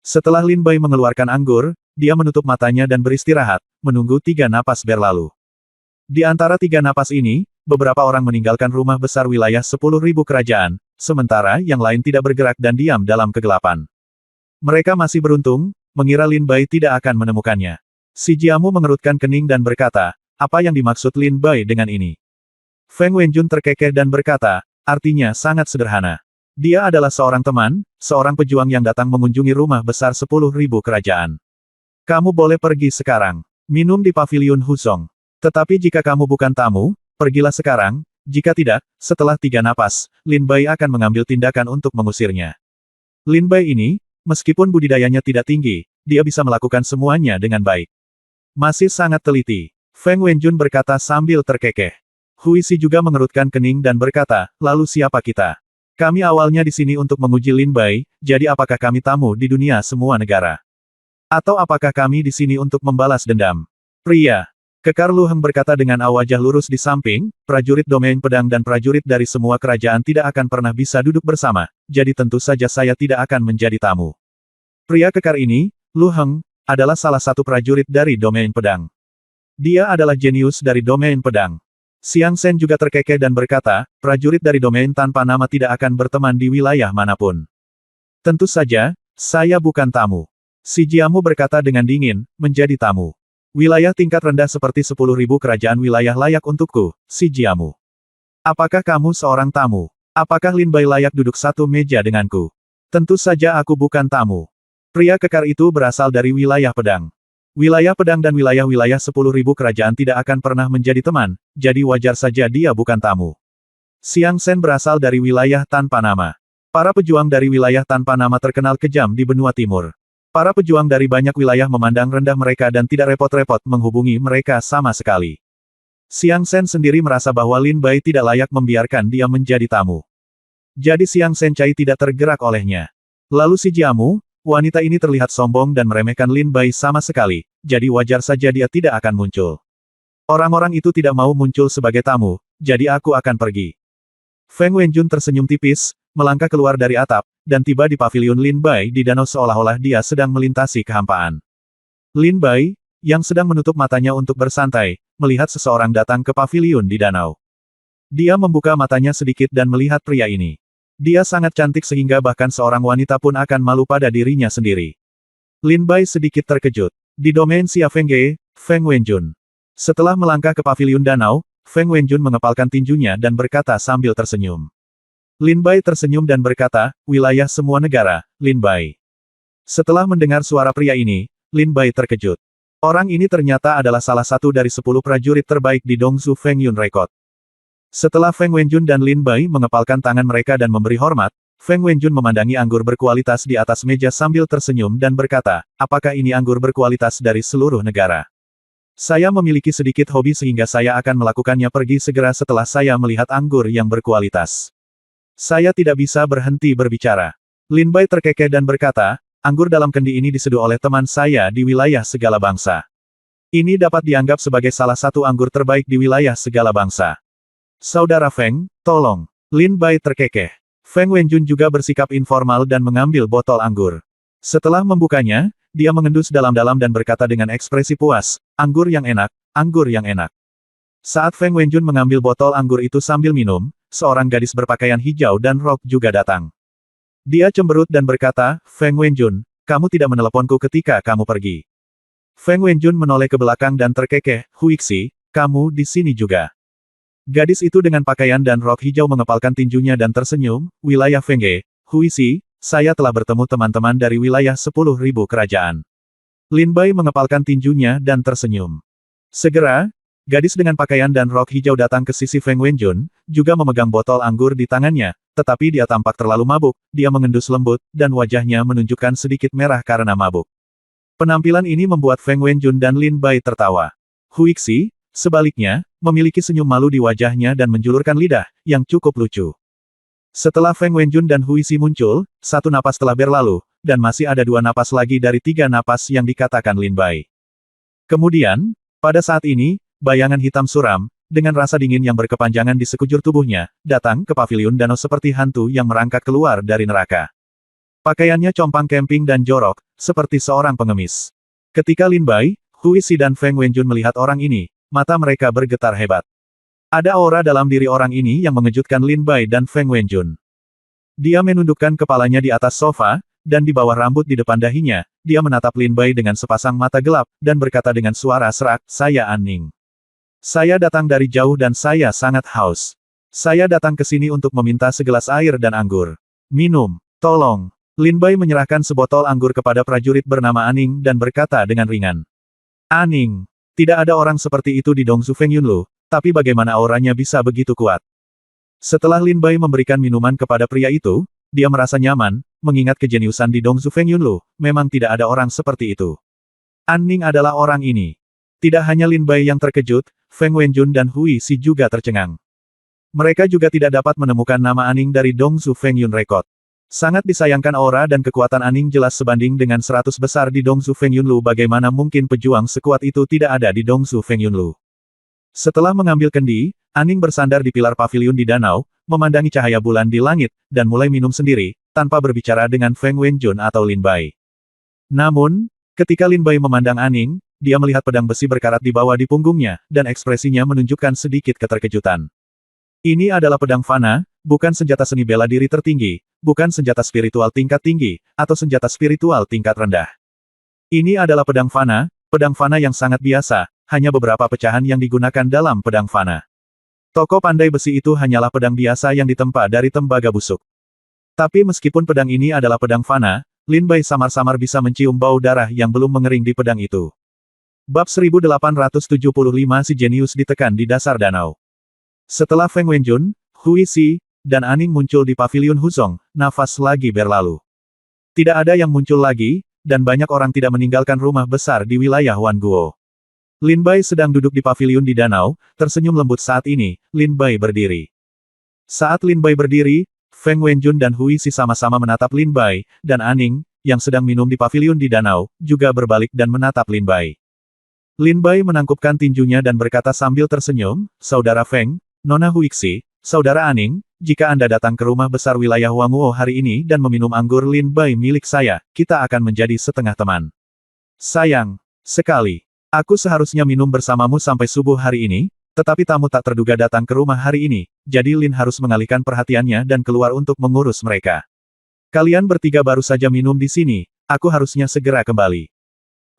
Setelah Lin Bai mengeluarkan anggur, dia menutup matanya dan beristirahat, menunggu 3 napas berlalu. Di antara 3 napas ini, beberapa orang meninggalkan rumah besar wilayah 10.000 kerajaan, sementara yang lain tidak bergerak dan diam dalam kegelapan. Mereka masih beruntung, mengira Lin Bai tidak akan menemukannya. Si Jiamu mengerutkan kening dan berkata, apa yang dimaksud Lin Bai dengan ini? Feng Wenjun terkekeh dan berkata, artinya sangat sederhana. Dia adalah seorang teman, seorang pejuang yang datang mengunjungi rumah besar 10.000 kerajaan. Kamu boleh pergi sekarang. Minum di paviliun Huzong. Tetapi jika kamu bukan tamu, pergilah sekarang, jika tidak, setelah 3 napas, Lin Bai akan mengambil tindakan untuk mengusirnya. Lin Bai ini, meskipun budidayanya tidak tinggi, dia bisa melakukan semuanya dengan baik. Masih sangat teliti. Feng Wenjun berkata sambil terkekeh. Hui Si juga mengerutkan kening dan berkata, lalu siapa kita? Kami awalnya di sini untuk menguji Lin Bai, jadi apakah kami tamu di dunia semua negara? Atau apakah kami di sini untuk membalas dendam? Pria. Kekar Lu Heng berkata dengan wajah lurus di samping, prajurit domain pedang dan prajurit dari semua kerajaan tidak akan pernah bisa duduk bersama, jadi tentu saja saya tidak akan menjadi tamu. Pria kekar ini, Lu Heng, adalah salah satu prajurit dari domain pedang. Dia adalah jenius dari domain pedang. Xiang Shen juga terkekeh dan berkata, prajurit dari domain tanpa nama tidak akan berteman di wilayah manapun. Tentu saja, saya bukan tamu. Si Jiamu berkata dengan dingin, menjadi tamu. Wilayah tingkat rendah seperti 10.000 kerajaan wilayah layak untukku, si Jiamu. Apakah kamu seorang tamu? Apakah Lin Bai layak duduk satu meja denganku? Tentu saja aku bukan tamu. Pria kekar itu berasal dari wilayah pedang. Wilayah pedang dan wilayah-wilayah 10.000 kerajaan tidak akan pernah menjadi teman, jadi wajar saja dia bukan tamu. Xiang Shen berasal dari wilayah tanpa nama. Para pejuang dari wilayah tanpa nama terkenal kejam di benua timur. Para pejuang dari banyak wilayah memandang rendah mereka dan tidak repot-repot menghubungi mereka sama sekali. Xiang Shen sendiri merasa bahwa Lin Bai tidak layak membiarkan dia menjadi tamu. Jadi Xiang Shen Cai tidak tergerak olehnya. Lalu si Jiamu, wanita ini terlihat sombong dan meremehkan Lin Bai sama sekali, jadi wajar saja dia tidak akan muncul. Orang-orang itu tidak mau muncul sebagai tamu, jadi aku akan pergi. Feng Wenjun tersenyum tipis, melangkah keluar dari atap, dan tiba di paviliun Lin Bai di danau seolah-olah dia sedang melintasi kehampaan. Lin Bai, yang sedang menutup matanya untuk bersantai, melihat seseorang datang ke paviliun di danau. Dia membuka matanya sedikit dan melihat pria ini. Dia sangat cantik sehingga bahkan seorang wanita pun akan malu pada dirinya sendiri. Lin Bai sedikit terkejut. Di domain Xia Fengge, Feng Wenjun. Setelah melangkah ke paviliun danau, Feng Wenjun mengepalkan tinjunya dan berkata sambil tersenyum. Lin Bai tersenyum dan berkata, wilayah semua negara, Lin Bai. Setelah mendengar suara pria ini, Lin Bai terkejut. Orang ini ternyata adalah salah satu dari 10 prajurit terbaik di Dongzu Feng Yun Record. Setelah Feng Wenjun dan Lin Bai mengepalkan tangan mereka dan memberi hormat, Feng Wenjun memandangi anggur berkualitas di atas meja sambil tersenyum dan berkata, apakah ini anggur berkualitas dari seluruh negara? Saya memiliki sedikit hobi sehingga saya akan melakukannya pergi segera setelah saya melihat anggur yang berkualitas. Saya tidak bisa berhenti berbicara. Lin Bai terkekeh dan berkata, anggur dalam kendi ini diseduh oleh teman saya di wilayah segala bangsa. Ini dapat dianggap sebagai salah satu anggur terbaik di wilayah segala bangsa. Saudara Feng, tolong. Lin Bai terkekeh. Feng Wenjun juga bersikap informal dan mengambil botol anggur. Setelah membukanya, dia mengendus dalam-dalam dan berkata dengan ekspresi puas, anggur yang enak, anggur yang enak. Saat Feng Wenjun mengambil botol anggur itu sambil minum, seorang gadis berpakaian hijau dan rok juga datang. Dia cemberut dan berkata, Feng Wenjun, kamu tidak meneleponku ketika kamu pergi. Feng Wenjun menoleh ke belakang dan terkekeh, Huixi, kamu di sini juga. Gadis itu dengan pakaian dan rok hijau mengepalkan tinjunya dan tersenyum, wilayah Fengge, Huixi, saya telah bertemu teman-teman dari wilayah 10.000 kerajaan. Lin Bai mengepalkan tinjunya dan tersenyum. Segera, gadis dengan pakaian dan rok hijau datang ke sisi Feng Wenjun, juga memegang botol anggur di tangannya, tetapi dia tampak terlalu mabuk, dia mengendus lembut, dan wajahnya menunjukkan sedikit merah karena mabuk. Penampilan ini membuat Feng Wenjun dan Lin Bai tertawa. Huixi, sebaliknya, memiliki senyum malu di wajahnya dan menjulurkan lidah, yang cukup lucu. Setelah Feng Wenjun dan Hui Xi muncul, satu napas telah berlalu, dan masih ada dua napas lagi dari tiga napas yang dikatakan Lin Bai. Kemudian, pada saat ini, bayangan hitam suram, dengan rasa dingin yang berkepanjangan di sekujur tubuhnya, datang ke paviliun danau seperti hantu yang merangkak keluar dari neraka. Pakaiannya compang camping dan jorok, seperti seorang pengemis. Ketika Lin Bai, Hui Xi dan Feng Wenjun melihat orang ini, mata mereka bergetar hebat. Ada aura dalam diri orang ini yang mengejutkan Lin Bai dan Feng Wenjun. Dia menundukkan kepalanya di atas sofa, dan di bawah rambut di depan dahinya, dia menatap Lin Bai dengan sepasang mata gelap, dan berkata dengan suara serak, "Saya An Ning. Saya datang dari jauh dan saya sangat haus. Saya datang ke sini untuk meminta segelas air dan anggur. Minum, tolong." Lin Bai menyerahkan sebotol anggur kepada prajurit bernama Aning dan berkata dengan ringan. "Aning, tidak ada orang seperti itu di Dongzu Feng Yunlu, tapi bagaimana auranya bisa begitu kuat?" Setelah Lin Bai memberikan minuman kepada pria itu, dia merasa nyaman, mengingat kejeniusan di Dongzu Feng Yunlu, memang tidak ada orang seperti itu. An Ning adalah orang ini. Tidak hanya Lin Bai yang terkejut, Feng Wenjun dan Hui Xi juga tercengang. Mereka juga tidak dapat menemukan nama Aning dari Dongzu Feng Yun Record. Sangat disayangkan aura dan kekuatan Aning jelas sebanding dengan 100 besar di Dongzu Feng Yunlu. Bagaimana mungkin pejuang sekuat itu tidak ada di Dongzu Feng Yunlu? Setelah mengambil kendi, Aning bersandar di pilar paviliun di danau, memandangi cahaya bulan di langit, dan mulai minum sendiri, tanpa berbicara dengan Feng Wenjun atau Lin Bai. Namun, ketika Lin Bai memandang Aning, dia melihat pedang besi berkarat di bawah di punggungnya, dan ekspresinya menunjukkan sedikit keterkejutan. Ini adalah pedang fana, bukan senjata seni bela diri tertinggi, bukan senjata spiritual tingkat tinggi, atau senjata spiritual tingkat rendah. Ini adalah pedang fana yang sangat biasa, hanya beberapa pecahan yang digunakan dalam pedang fana. Toko pandai besi itu hanyalah pedang biasa yang ditempa dari tembaga busuk. Tapi meskipun pedang ini adalah pedang fana, Lin Bai samar-samar bisa mencium bau darah yang belum mengering di pedang itu. Bab 1875 Si Jenius ditekan di dasar danau. Setelah Feng Wenjun, Hui Xi, dan Aning muncul di paviliun Huzong, nafas lagi berlalu. Tidak ada yang muncul lagi, dan banyak orang tidak meninggalkan rumah besar di wilayah Wanguo. Lin Bai sedang duduk di paviliun di danau, tersenyum lembut saat ini. Lin Bai berdiri. Saat Lin Bai berdiri, Feng Wenjun dan Hui Xi sama-sama menatap Lin Bai, dan Aning, yang sedang minum di paviliun di danau, juga berbalik dan menatap Lin Bai. Lin Bai menangkupkan tinjunya dan berkata sambil tersenyum, "Saudara Feng, Nona Hui Xi, Saudara Aning, jika Anda datang ke rumah besar wilayah Wanguo hari ini dan meminum anggur Lin Bai milik saya, kita akan menjadi setengah teman. Sayang sekali. Aku seharusnya minum bersamamu sampai subuh hari ini, tetapi tamu tak terduga datang ke rumah hari ini, jadi Lin harus mengalihkan perhatiannya dan keluar untuk mengurus mereka. Kalian bertiga baru saja minum di sini, aku harusnya segera kembali."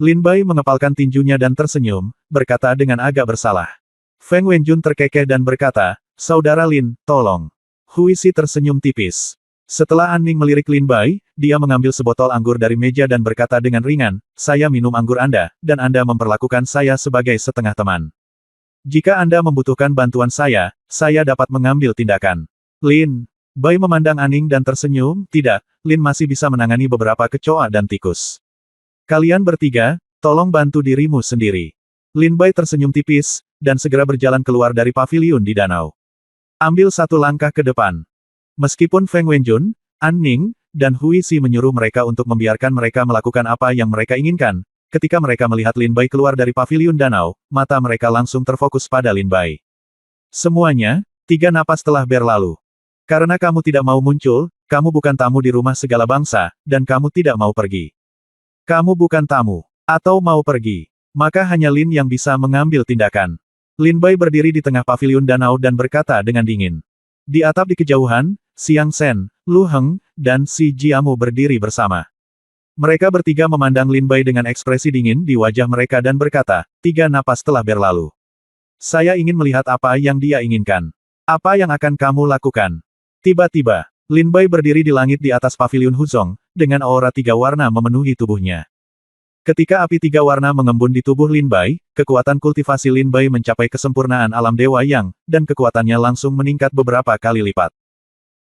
Lin Bai mengepalkan tinjunya dan tersenyum, berkata dengan agak bersalah. Feng Wenjun terkekeh dan berkata, "Saudara Lin, tolong." Hui Xi tersenyum tipis. Setelah An Ning melirik Lin Bai, dia mengambil sebotol anggur dari meja dan berkata dengan ringan, "Saya minum anggur Anda, dan Anda memperlakukan saya sebagai setengah teman. Jika Anda membutuhkan bantuan saya dapat mengambil tindakan." Lin Bai memandang An Ning dan tersenyum, "Tidak, Lin masih bisa menangani beberapa kecoa dan tikus. Kalian bertiga, tolong bantu dirimu sendiri." Lin Bai tersenyum tipis, dan segera berjalan keluar dari paviliun di danau. Ambil satu langkah ke depan. Meskipun Feng Wenjun, An Ning, dan Hui Xi menyuruh mereka untuk membiarkan mereka melakukan apa yang mereka inginkan, ketika mereka melihat Lin Bai keluar dari paviliun danau, mata mereka langsung terfokus pada Lin Bai. Semuanya, 3 napas telah berlalu. Karena kamu tidak mau muncul, kamu bukan tamu di rumah segala bangsa, dan kamu tidak mau pergi. Kamu bukan tamu, atau mau pergi. Maka hanya Lin yang bisa mengambil tindakan. Lin Bai berdiri di tengah paviliun danau dan berkata dengan dingin. Di atap di kejauhan, Xiang Shen, Lu Heng, dan Si Jiamu berdiri bersama. Mereka bertiga memandang Lin Bai dengan ekspresi dingin di wajah mereka dan berkata, 3 napas telah berlalu. Saya ingin melihat apa yang dia inginkan. Apa yang akan kamu lakukan? Tiba-tiba, Lin Bai berdiri di langit di atas paviliun Huzong, dengan aura 3 warna memenuhi tubuhnya. Ketika api 3 warna mengembun di tubuh Lin Bai, kekuatan kultivasi Lin Bai mencapai kesempurnaan alam Dewa Yang, dan kekuatannya langsung meningkat beberapa kali lipat.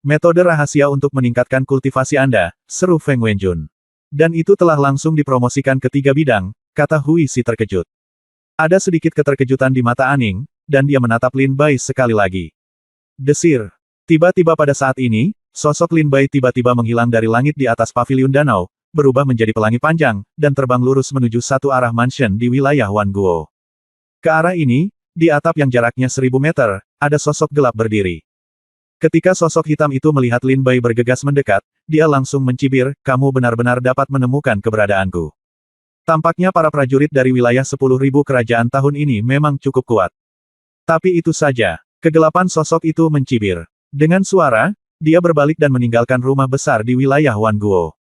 Metode rahasia untuk meningkatkan kultivasi Anda, seru Feng Wenjun. Dan itu telah langsung dipromosikan ke 3 bidang, kata Hui Xi terkejut. Ada sedikit keterkejutan di mata Aning, dan dia menatap Lin Bai sekali lagi. Desir. Tiba-tiba pada saat ini, sosok Lin Bai tiba-tiba menghilang dari langit di atas paviliun danau, berubah menjadi pelangi panjang, dan terbang lurus menuju satu arah mansion di wilayah Wanguo. Ke arah ini, di atap yang jaraknya 1000 meter, ada sosok gelap berdiri. Ketika sosok hitam itu melihat Lin Bai bergegas mendekat, dia langsung mencibir, "Kamu benar-benar dapat menemukan keberadaanku." Tampaknya para prajurit dari wilayah 10.000 kerajaan tahun ini memang cukup kuat. Tapi itu saja, kegelapan sosok itu mencibir. Dengan suara, dia berbalik dan meninggalkan rumah besar di wilayah Wanguo.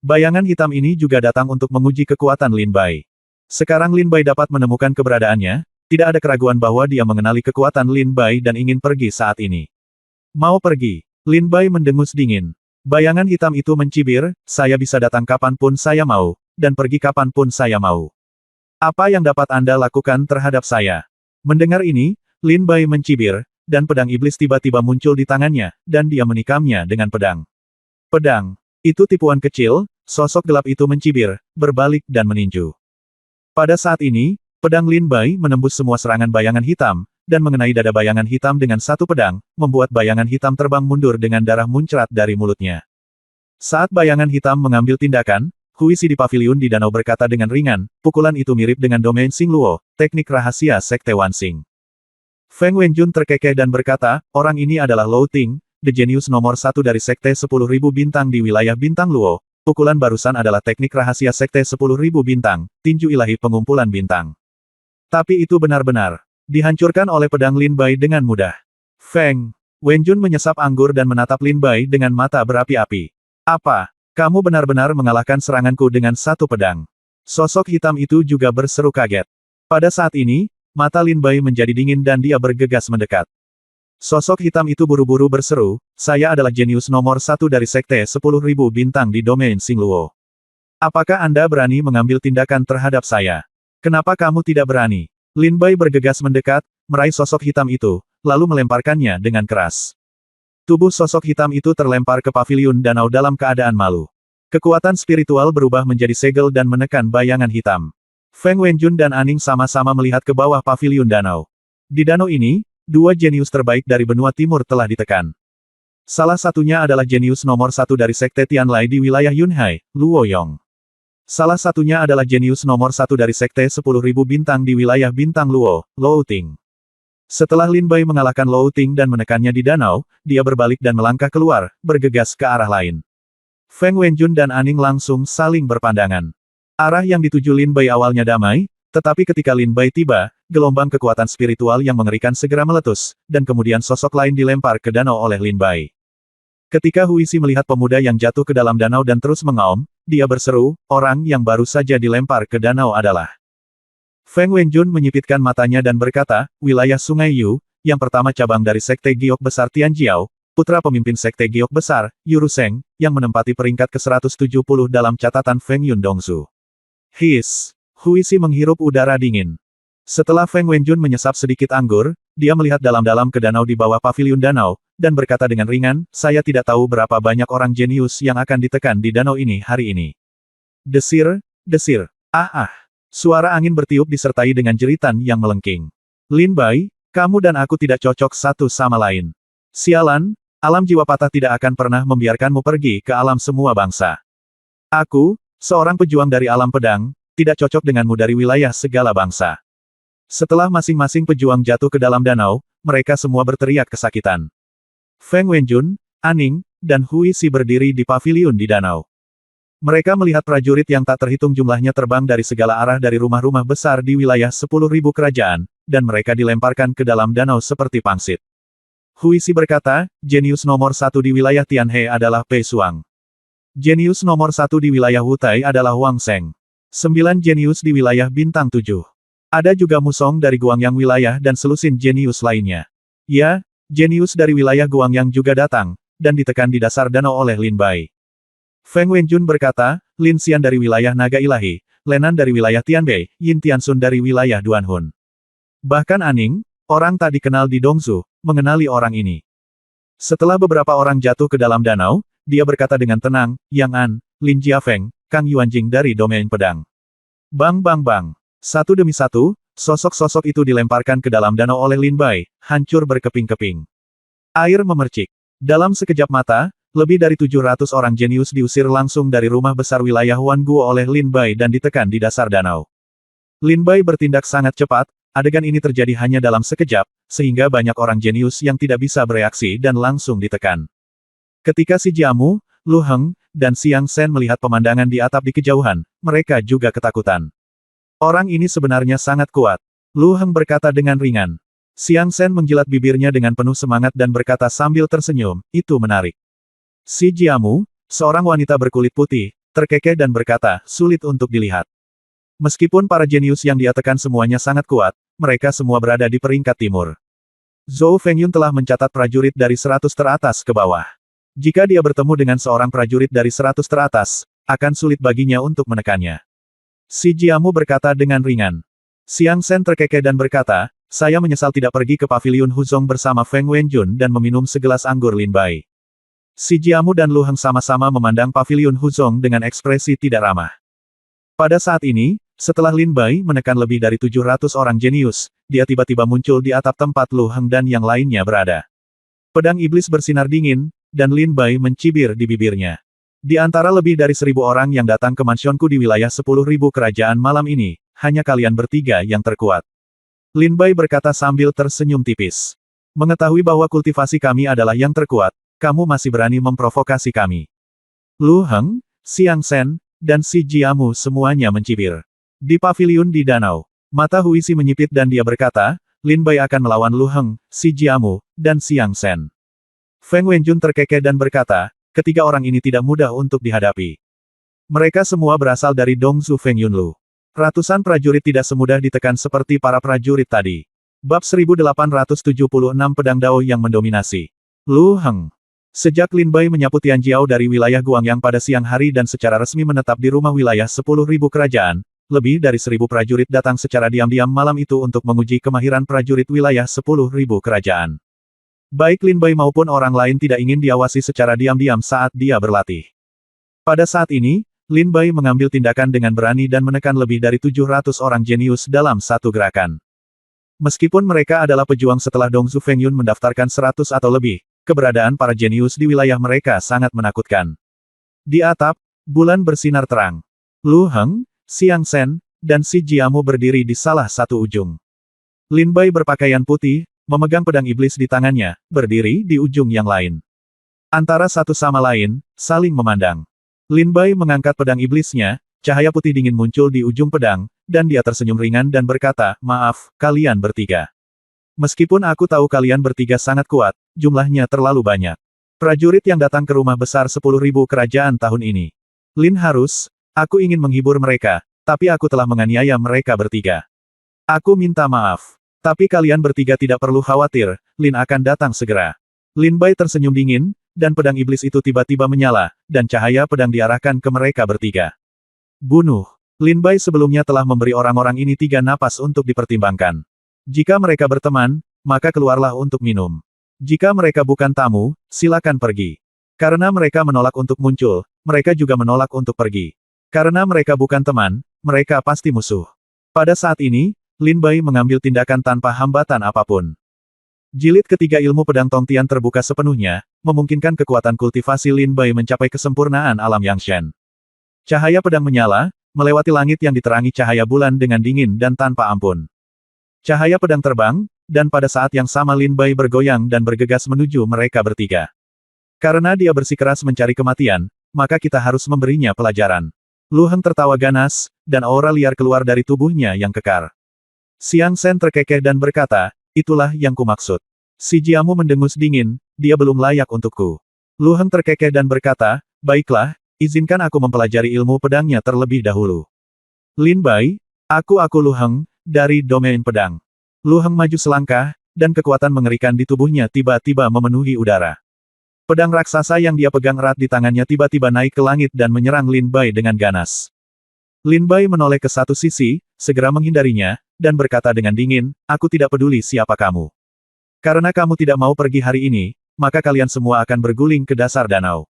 Bayangan hitam ini juga datang untuk menguji kekuatan Lin Bai. Sekarang Lin Bai dapat menemukan keberadaannya, tidak ada keraguan bahwa dia mengenali kekuatan Lin Bai dan ingin pergi saat ini. Mau pergi? Lin Bai mendengus dingin. Bayangan hitam itu mencibir, "Saya bisa datang kapanpun saya mau, dan pergi kapanpun saya mau. Apa yang dapat Anda lakukan terhadap saya?" Mendengar ini, Lin Bai mencibir, dan pedang iblis tiba-tiba muncul di tangannya, dan dia menikamnya dengan pedang. Pedang. Itu tipuan kecil, sosok gelap itu mencibir, berbalik dan meninju. Pada saat ini, pedang Lin Bai menembus semua serangan bayangan hitam, dan mengenai dada bayangan hitam dengan satu pedang, membuat bayangan hitam terbang mundur dengan darah muncrat dari mulutnya. Saat bayangan hitam mengambil tindakan, Huisi di paviliun di danau berkata dengan ringan, "Pukulan itu mirip dengan domain Xing Luo, teknik rahasia Sekte Wan Xing." Feng Wenjun terkekeh dan berkata, "Orang ini adalah Lou Ting, the genius nomor 1 dari Sekte 10.000 bintang di wilayah Bintang Luo. Pukulan barusan adalah teknik rahasia Sekte 10.000 bintang, tinju ilahi pengumpulan bintang." Tapi itu benar-benar dihancurkan oleh pedang Lin Bai dengan mudah. Feng Wenjun menyesap anggur dan menatap Lin Bai dengan mata berapi-api. "Apa? Kamu benar-benar mengalahkan seranganku dengan satu pedang?" Sosok hitam itu juga berseru kaget. Pada saat ini, mata Lin Bai menjadi dingin dan dia bergegas mendekat. Sosok hitam itu buru-buru berseru, "Saya adalah jenius nomor 1 dari Sekte 10.000 bintang di domain Xing Luo. Apakah Anda berani mengambil tindakan terhadap saya?" "Kenapa kamu tidak berani?" Lin Bai bergegas mendekat, meraih sosok hitam itu, lalu melemparkannya dengan keras. Tubuh sosok hitam itu terlempar ke paviliun danau dalam keadaan malu. Kekuatan spiritual berubah menjadi segel dan menekan bayangan hitam. Feng Wenjun dan Aning sama-sama melihat ke bawah paviliun danau. Di danau ini, dua jenius terbaik dari benua timur telah ditekan. Salah satunya adalah jenius nomor 1 dari Sekte Tianlai di wilayah Yunhai, Luo Yong. Salah satunya adalah jenius nomor 1 dari Sekte 10.000 bintang di wilayah Bintang Luo, Lou Ting. Setelah Lin Bai mengalahkan Lou Ting dan menekannya di danau, dia berbalik dan melangkah keluar, bergegas ke arah lain. Feng Wenjun dan Aning langsung saling berpandangan. Arah yang dituju Lin Bai awalnya damai, tetapi ketika Lin Bai tiba, gelombang kekuatan spiritual yang mengerikan segera meletus, dan kemudian sosok lain dilempar ke danau oleh Lin Bai. Ketika Huisi melihat pemuda yang jatuh ke dalam danau dan terus mengaum, dia berseru, "Orang yang baru saja dilempar ke danau adalah..." Feng Wenjun menyipitkan matanya dan berkata, "Wilayah Sungai Yu, yang pertama cabang dari Sekte Giok Besar Tianjiao, putra pemimpin Sekte Giok Besar, Yu Ruseng, yang menempati peringkat ke-170 dalam catatan Feng Yun Dongzu." His. Huisi menghirup udara dingin. Setelah Feng Wenjun menyesap sedikit anggur, dia melihat dalam-dalam ke danau di bawah paviliun danau, dan berkata dengan ringan, "Saya tidak tahu berapa banyak orang jenius yang akan ditekan di danau ini hari ini." Desir, desir. Ah ah. Suara angin bertiup disertai dengan jeritan yang melengking. "Lin Bai, kamu dan aku tidak cocok satu sama lain. Sialan, alam jiwa patah tidak akan pernah membiarkanmu pergi ke alam semua bangsa. Aku, seorang pejuang dari alam pedang, tidak cocok denganmu dari wilayah segala bangsa." Setelah masing-masing pejuang jatuh ke dalam danau, mereka semua berteriak kesakitan. Feng Wenjun, Aning, dan Huisi berdiri di paviliun di danau. Mereka melihat prajurit yang tak terhitung jumlahnya terbang dari segala arah dari rumah-rumah besar di wilayah 10.000 kerajaan, dan mereka dilemparkan ke dalam danau seperti pangsit. Huisi berkata, "Jenius nomor 1 di wilayah Tianhe adalah Pei Suang. Jenius nomor 1 di wilayah Wutai adalah Wang Seng. 9 jenius di wilayah Bintang 7. Ada juga Musong dari Guangyang wilayah dan selusin jenius lainnya. Ya, jenius dari wilayah Guangyang juga datang, dan ditekan di dasar danau oleh Lin Bai." Feng Wenjun berkata, "Lin Xian dari wilayah Naga Ilahi, Lenan dari wilayah Tianbei, Yin Tianxun dari wilayah Duanhun. Bahkan Aning, orang tak dikenal di Dongzu, mengenali orang ini." Setelah beberapa orang jatuh ke dalam danau, dia berkata dengan tenang, "Yang An, Lin Jiafeng, Kang Yuanjing dari domain pedang." Bang bang bang. Satu demi satu, sosok-sosok itu dilemparkan ke dalam danau oleh Lin Bai, hancur berkeping-keping. Air memercik. Dalam sekejap mata, Lebih dari 700 orang jenius diusir langsung dari rumah besar wilayah Wanguo oleh Lin Bai dan ditekan di dasar danau. Lin Bai bertindak sangat cepat, adegan ini terjadi hanya dalam sekejap, sehingga banyak orang jenius yang tidak bisa bereaksi dan langsung ditekan. Ketika si Jiamu, Lu Heng, dan Xiang Shen melihat pemandangan di atap di kejauhan, mereka juga ketakutan. Orang ini sebenarnya sangat kuat. Lu Heng berkata dengan ringan. Xiang Shen menjilat bibirnya dengan penuh semangat dan berkata sambil tersenyum, itu menarik. Si Jiamu, seorang wanita berkulit putih, terkekeh dan berkata, sulit untuk dilihat. Meskipun para jenius yang dia tekan semuanya sangat kuat, mereka semua berada di peringkat timur. Zhou Fengyun telah mencatat prajurit dari 100 teratas ke bawah. Jika dia bertemu dengan seorang prajurit dari 100 teratas, akan sulit baginya untuk menekannya. Si Jiamu berkata dengan ringan. Xiang Shen terkekeh dan berkata, saya menyesal tidak pergi ke paviliun Huzong bersama Feng Wenjun dan meminum segelas anggur Lin Bai. Si Jiamu dan Lu Heng sama-sama memandang paviliun Huzong dengan ekspresi tidak ramah. Pada saat ini, setelah Lin Bai menekan lebih dari 700 orang jenius, dia tiba-tiba muncul di atap tempat Lu Heng dan yang lainnya berada. Pedang iblis bersinar dingin, dan Lin Bai mencibir di bibirnya. Di antara lebih dari 1000 orang yang datang ke mansionku di wilayah 10.000 kerajaan malam ini, hanya kalian bertiga yang terkuat. Lin Bai berkata sambil tersenyum tipis. Mengetahui bahwa kultivasi kami adalah yang terkuat, kamu masih berani memprovokasi kami. Lu Heng, Xiang Shen, dan si Jiamu semuanya mencibir. Di paviliun di danau, mata Huisi menyipit dan dia berkata, Lin Bai akan melawan Lu Heng, si Jiamu, dan Xiang Shen. Feng Wenjun terkekeh dan berkata, ketiga orang ini tidak mudah untuk dihadapi. Mereka semua berasal dari Dongzu Feng Yunlu. Ratusan prajurit tidak semudah ditekan seperti para prajurit tadi. Bab 1876 Pedang Dao yang mendominasi. Lu Heng. Sejak Lin Bai menyapu Tianjiao dari wilayah Guangyang pada siang hari dan secara resmi menetap di rumah wilayah 10.000 kerajaan, lebih dari 1.000 prajurit datang secara diam-diam malam itu untuk menguji kemahiran prajurit wilayah 10.000 kerajaan. Baik Lin Bai maupun orang lain tidak ingin diawasi secara diam-diam saat dia berlatih. Pada saat ini, Lin Bai mengambil tindakan dengan berani dan menekan lebih dari 700 orang jenius dalam satu gerakan. Meskipun mereka adalah pejuang setelah Dongzu Fengyun mendaftarkan 100 atau lebih, keberadaan para jenius di wilayah mereka sangat menakutkan. Di atap, bulan bersinar terang. Lu Heng, Xiang Shen, dan si Jiamu berdiri di salah satu ujung. Lin Bai berpakaian putih, memegang pedang iblis di tangannya, berdiri di ujung yang lain. Antara satu sama lain, saling memandang. Lin Bai mengangkat pedang iblisnya, cahaya putih dingin muncul di ujung pedang, dan dia tersenyum ringan dan berkata, maaf, kalian bertiga. Meskipun aku tahu kalian bertiga sangat kuat, jumlahnya terlalu banyak. Prajurit yang datang ke rumah besar 10.000 kerajaan tahun ini. Lin harus, aku ingin menghibur mereka, tapi aku telah menganiaya mereka bertiga. Aku minta maaf. Tapi kalian bertiga tidak perlu khawatir, Lin akan datang segera. Lin Bai tersenyum dingin, dan pedang iblis itu tiba-tiba menyala, dan cahaya pedang diarahkan ke mereka bertiga. Bunuh. Lin Bai sebelumnya telah memberi orang-orang ini 3 napas untuk dipertimbangkan. Jika mereka berteman, maka keluarlah untuk minum. Jika mereka bukan tamu, silakan pergi. Karena mereka menolak untuk muncul, mereka juga menolak untuk pergi. Karena mereka bukan teman, mereka pasti musuh. Pada saat ini, Lin Bai mengambil tindakan tanpa hambatan apapun. Jilid ketiga ilmu pedang Tongtian terbuka sepenuhnya, memungkinkan kekuatan kultivasi Lin Bai mencapai kesempurnaan alam Yangshen. Cahaya pedang menyala, melewati langit yang diterangi cahaya bulan dengan dingin dan tanpa ampun. Cahaya pedang terbang, dan pada saat yang sama Lin Bai bergoyang dan bergegas menuju mereka bertiga. Karena dia bersikeras mencari kematian, maka kita harus memberinya pelajaran. Lu Heng tertawa ganas, dan aura liar keluar dari tubuhnya yang kekar. Xiang Shen terkekeh dan berkata, itulah yang kumaksud. Si Jiamu mendengus dingin, dia belum layak untukku. Lu Heng terkekeh dan berkata, baiklah, izinkan aku mempelajari ilmu pedangnya terlebih dahulu. Lin Bai, aku Lu Heng, dari domain pedang. Lu Heng maju selangkah, dan kekuatan mengerikan di tubuhnya tiba-tiba memenuhi udara. Pedang raksasa yang dia pegang erat di tangannya tiba-tiba naik ke langit dan menyerang Lin Bai dengan ganas. Lin Bai menoleh ke satu sisi, segera menghindarinya, dan berkata dengan dingin, aku tidak peduli siapa kamu. Karena kamu tidak mau pergi hari ini, maka kalian semua akan berguling ke dasar danau.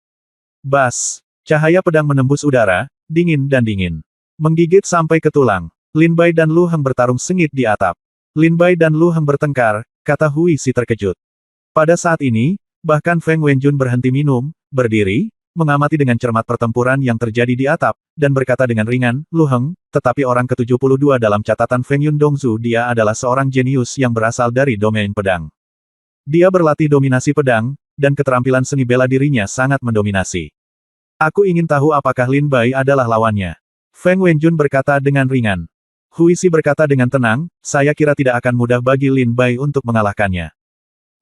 Bas! Cahaya pedang menembus udara, dingin dan dingin. Menggigit sampai ke tulang. Lin Bai dan Lu Heng bertarung sengit di atap. Lin Bai dan Lu Heng bertengkar, kata Hui Si terkejut. Pada saat ini, bahkan Feng Wenjun berhenti minum, berdiri, mengamati dengan cermat pertempuran yang terjadi di atap, dan berkata dengan ringan, Lu Heng, tetapi orang ke-72 dalam catatan Feng Yun Dongzu dia adalah seorang jenius yang berasal dari domain pedang. Dia berlatih dominasi pedang, dan keterampilan seni bela dirinya sangat mendominasi. Aku ingin tahu apakah Lin Bai adalah lawannya. Feng Wenjun berkata dengan ringan. Huisi berkata dengan tenang, saya kira tidak akan mudah bagi Lin Bai untuk mengalahkannya.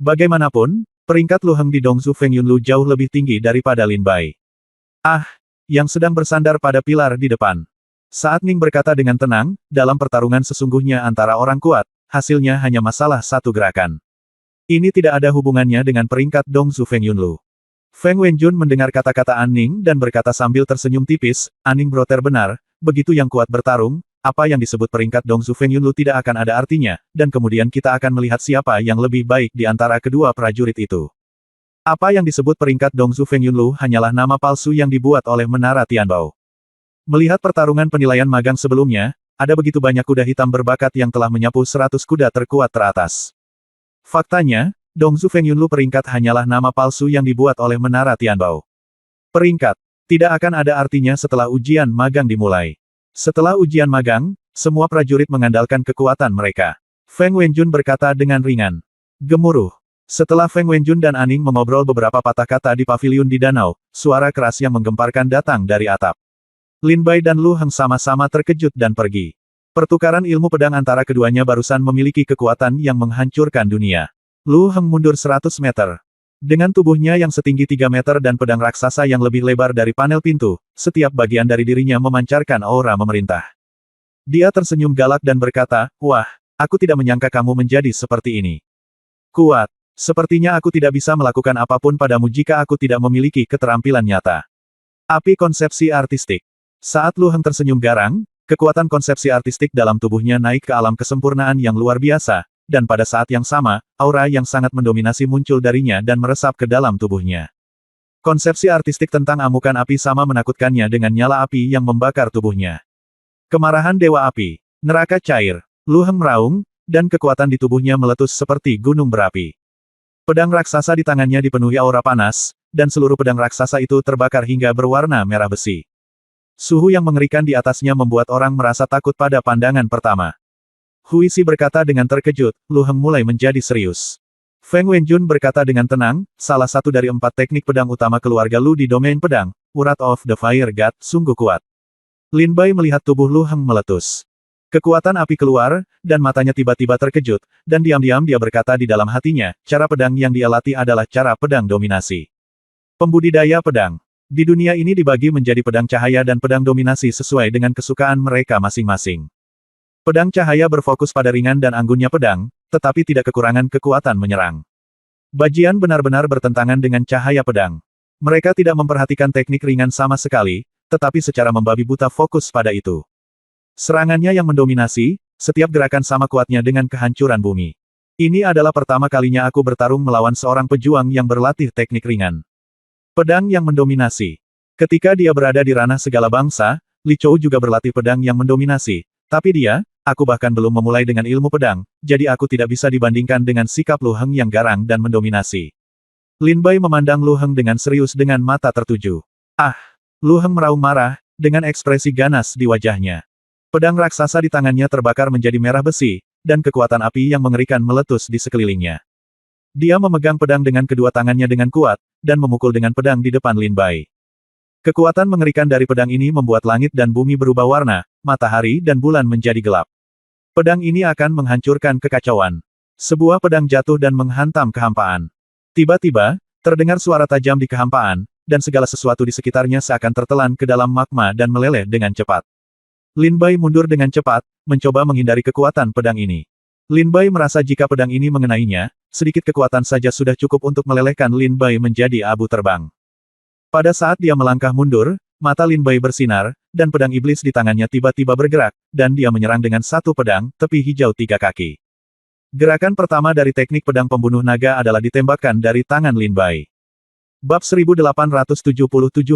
Bagaimanapun, peringkat Lu Heng di Dongzu Feng Yunlu jauh lebih tinggi daripada Lin Bai. Ah, yang sedang bersandar pada pilar di depan. Saat Ning berkata dengan tenang, dalam pertarungan sesungguhnya antara orang kuat, hasilnya hanya masalah satu gerakan. Ini tidak ada hubungannya dengan peringkat Dongzu Feng Yunlu. Feng Wenjun mendengar kata-kata Ning dan berkata sambil tersenyum tipis, Ning Broter benar, begitu yang kuat bertarung, apa yang disebut peringkat Dongzu Feng Yunlu tidak akan ada artinya, dan kemudian kita akan melihat siapa yang lebih baik di antara kedua prajurit itu. Apa yang disebut peringkat Dongzu Feng Yunlu hanyalah nama palsu yang dibuat oleh Menara Tianbao. Melihat pertarungan penilaian magang sebelumnya, ada begitu banyak kuda hitam berbakat yang telah menyapu 100 kuda terkuat teratas. Faktanya, Dongzu Feng Yunlu peringkat hanyalah nama palsu yang dibuat oleh Menara Tianbao. Peringkat tidak akan ada artinya setelah ujian magang dimulai. Setelah ujian magang, semua prajurit mengandalkan kekuatan mereka. Feng Wenjun berkata dengan ringan. Gemuruh. Setelah Feng Wenjun dan Ning mengobrol beberapa patah kata di paviliun di danau, suara keras yang menggemparkan datang dari atap. Lin Bai dan Lu Heng sama-sama terkejut dan pergi. Pertukaran ilmu pedang antara keduanya barusan memiliki kekuatan yang menghancurkan dunia. Lu Heng mundur 100 meter. Dengan tubuhnya yang setinggi 3 meter dan pedang raksasa yang lebih lebar dari panel pintu, setiap bagian dari dirinya memancarkan aura memerintah. Dia tersenyum galak dan berkata, wah, aku tidak menyangka kamu menjadi seperti ini. Kuat. Sepertinya aku tidak bisa melakukan apapun padamu jika aku tidak memiliki keterampilan nyata. Api konsepsi artistik. Saat Lu Heng tersenyum garang, kekuatan konsepsi artistik dalam tubuhnya naik ke alam kesempurnaan yang luar biasa, dan pada saat yang sama, aura yang sangat mendominasi muncul darinya dan meresap ke dalam tubuhnya. Konsepsi artistik tentang amukan api sama menakutkannya dengan nyala api yang membakar tubuhnya. Kemarahan Dewa Api, neraka cair, Lu Heng meraung, dan kekuatan di tubuhnya meletus seperti gunung berapi. Pedang raksasa di tangannya dipenuhi aura panas, dan seluruh pedang raksasa itu terbakar hingga berwarna merah besi. Suhu yang mengerikan di atasnya membuat orang merasa takut pada pandangan pertama. Huisi berkata dengan terkejut, Lu Heng mulai menjadi serius. Feng Wenjun berkata dengan tenang, salah satu dari 4 teknik pedang utama keluarga Lu di domain pedang, Urat of the Fire God, sungguh kuat. Lin Bai melihat tubuh Lu Heng meletus. Kekuatan api keluar, dan matanya tiba-tiba terkejut, dan diam-diam dia berkata di dalam hatinya, cara pedang yang dia latih adalah cara pedang dominasi. Pembudidaya pedang. Di dunia ini dibagi menjadi pedang cahaya dan pedang dominasi sesuai dengan kesukaan mereka masing-masing. Pedang cahaya berfokus pada ringan dan anggunnya pedang, tetapi tidak kekurangan kekuatan menyerang. Bajian benar-benar bertentangan dengan cahaya pedang. Mereka tidak memperhatikan teknik ringan sama sekali, tetapi secara membabi buta fokus pada itu. Serangannya yang mendominasi, setiap gerakan sama kuatnya dengan kehancuran bumi. Ini adalah pertama kalinya aku bertarung melawan seorang pejuang yang berlatih teknik ringan. Pedang yang mendominasi. Ketika dia berada di ranah segala bangsa, Li Chou juga berlatih pedang yang mendominasi. Tapi dia, aku bahkan belum memulai dengan ilmu pedang, jadi aku tidak bisa dibandingkan dengan sikap Lu Heng yang garang dan mendominasi. Lin Bai memandang Lu Heng dengan serius dengan mata tertuju. Ah! Lu Heng meraung marah, dengan ekspresi ganas di wajahnya. Pedang raksasa di tangannya terbakar menjadi merah besi, dan kekuatan api yang mengerikan meletus di sekelilingnya. Dia memegang pedang dengan kedua tangannya dengan kuat, dan memukul dengan pedang di depan Lin Bai. Kekuatan mengerikan dari pedang ini membuat langit dan bumi berubah warna, matahari dan bulan menjadi gelap. Pedang ini akan menghancurkan kekacauan. Sebuah pedang jatuh dan menghantam kehampaan. Tiba-tiba, terdengar suara tajam di kehampaan, dan segala sesuatu di sekitarnya seakan tertelan ke dalam magma dan meleleh dengan cepat. Lin Bai mundur dengan cepat, mencoba menghindari kekuatan pedang ini. Lin Bai merasa jika pedang ini mengenainya, sedikit kekuatan saja sudah cukup untuk melelehkan Lin Bai menjadi abu terbang. Pada saat dia melangkah mundur, mata Lin Bai bersinar, dan pedang iblis di tangannya tiba-tiba bergerak, dan dia menyerang dengan satu pedang, tepi hijau 3 kaki. Gerakan pertama dari teknik pedang pembunuh naga adalah ditembakkan dari tangan Lin Bai. Bab 1877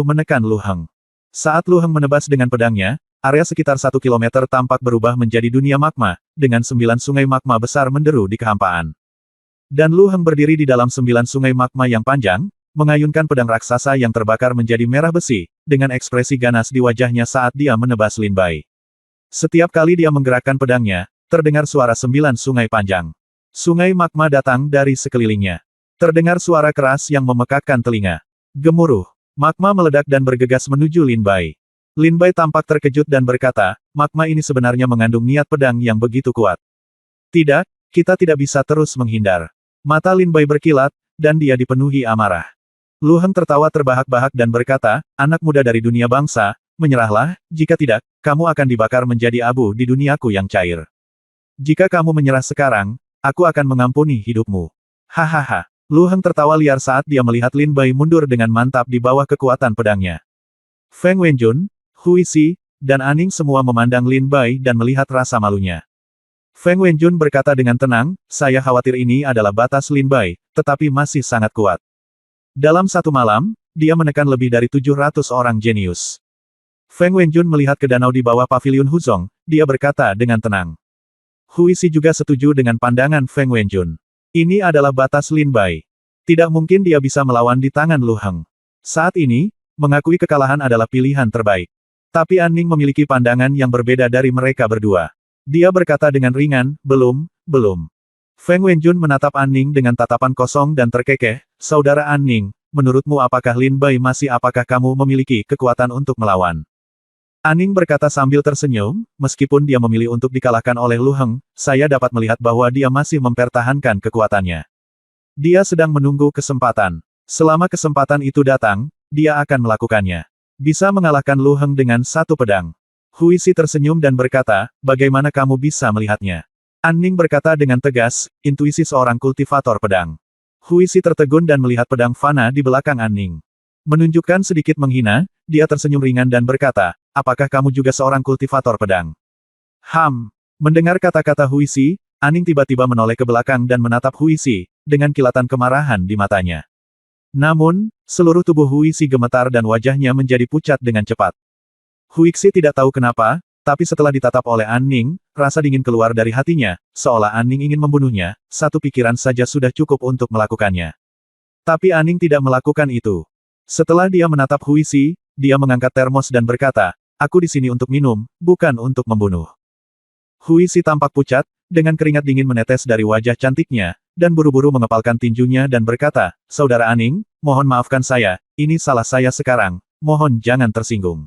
menekan Lu Heng. Saat Lu Heng menebas dengan pedangnya, area sekitar 1 kilometer tampak berubah menjadi dunia magma, dengan 9 sungai magma besar menderu di kehampaan. Dan Lu Heng berdiri di dalam 9 sungai magma yang panjang, mengayunkan pedang raksasa yang terbakar menjadi merah besi, dengan ekspresi ganas di wajahnya saat dia menebas Lin Bai. Setiap kali dia menggerakkan pedangnya, terdengar suara 9 sungai panjang. Sungai magma datang dari sekelilingnya. Terdengar suara keras yang memekakkan telinga. Gemuruh. Magma meledak dan bergegas menuju Lin Bai. Lin Bai tampak terkejut dan berkata, magma ini sebenarnya mengandung niat pedang yang begitu kuat. Tidak, kita tidak bisa terus menghindar. Mata Lin Bai berkilat, dan dia dipenuhi amarah. Lu Heng tertawa terbahak-bahak dan berkata, anak muda dari dunia bangsa, menyerahlah, jika tidak, kamu akan dibakar menjadi abu di duniaku yang cair. Jika kamu menyerah sekarang, aku akan mengampuni hidupmu. Hahaha. Lu Heng tertawa liar saat dia melihat Lin Bai mundur dengan mantap di bawah kekuatan pedangnya. Feng Wenjun, Hui Si, dan Aning semua memandang Lin Bai dan melihat rasa malunya. Feng Wenjun berkata dengan tenang, saya khawatir ini adalah batas Lin Bai, tetapi masih sangat kuat. Dalam satu malam, dia menekan lebih dari 700 orang jenius. Feng Wenjun melihat ke danau di bawah paviliun Huzong, dia berkata dengan tenang. Hui Si juga setuju dengan pandangan Feng Wenjun. Ini adalah batas Lin Bai. Tidak mungkin dia bisa melawan di tangan Lu Heng. Saat ini, mengakui kekalahan adalah pilihan terbaik. Tapi An Ning memiliki pandangan yang berbeda dari mereka berdua. Dia berkata dengan ringan, belum. Feng Wenjun menatap An Ning dengan tatapan kosong dan terkekeh, saudara An Ning, menurutmu apakah Lin Bai apakah kamu memiliki kekuatan untuk melawan? An Ning berkata sambil tersenyum, meskipun dia memilih untuk dikalahkan oleh Lu Heng, saya dapat melihat bahwa dia masih mempertahankan kekuatannya. Dia sedang menunggu kesempatan. Selama kesempatan itu datang, dia akan melakukannya. Bisa mengalahkan Lu Heng dengan satu pedang. Hui Si tersenyum dan berkata, bagaimana kamu bisa melihatnya? An Ning berkata dengan tegas, intuisi seorang kultivator pedang. Hui Si tertegun dan melihat pedang fana di belakang An Ning. Menunjukkan sedikit menghina, dia tersenyum ringan dan berkata, apakah kamu juga seorang kultivator pedang? Mendengar kata-kata Hui Si, An Ning tiba-tiba menoleh ke belakang dan menatap Hui Si, dengan kilatan kemarahan di matanya. Namun, seluruh tubuh Hui Si gemetar dan wajahnya menjadi pucat dengan cepat. Hui Si tidak tahu kenapa, tapi setelah ditatap oleh An Ning, rasa dingin keluar dari hatinya, seolah An Ning ingin membunuhnya, satu pikiran saja sudah cukup untuk melakukannya. Tapi An Ning tidak melakukan itu. Setelah dia menatap Hui Si, dia mengangkat termos dan berkata, aku di sini untuk minum, bukan untuk membunuh. Hui Si tampak pucat, dengan keringat dingin menetes dari wajah cantiknya, dan buru-buru mengepalkan tinjunya dan berkata, saudara An Ning, mohon maafkan saya, ini salah saya sekarang, mohon jangan tersinggung.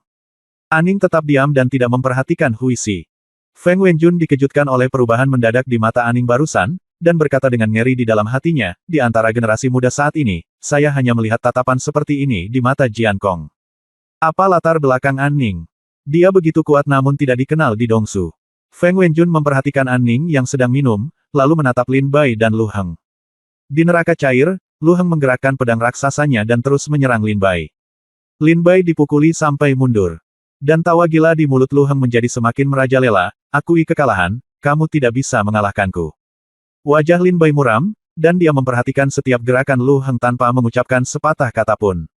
An Ning tetap diam dan tidak memperhatikan Hui Si. Feng Wenjun dikejutkan oleh perubahan mendadak di mata An Ning barusan, dan berkata dengan ngeri di dalam hatinya, di antara generasi muda saat ini, saya hanya melihat tatapan seperti ini di mata Jian Kong. Apa latar belakang An Ning? Dia begitu kuat namun tidak dikenal di Dongsu. Feng Wenjun memperhatikan An Ning yang sedang minum, lalu menatap Lin Bai dan Lu Heng. Di neraka cair, Lu Heng menggerakkan pedang raksasanya dan terus menyerang Lin Bai. Lin Bai dipukuli sampai mundur. Dan tawa gila di mulut Lu Heng menjadi semakin merajalela, akui kekalahan, kamu tidak bisa mengalahkanku. Wajah Lin Bai muram, dan dia memperhatikan setiap gerakan Lu Heng tanpa mengucapkan sepatah kata pun.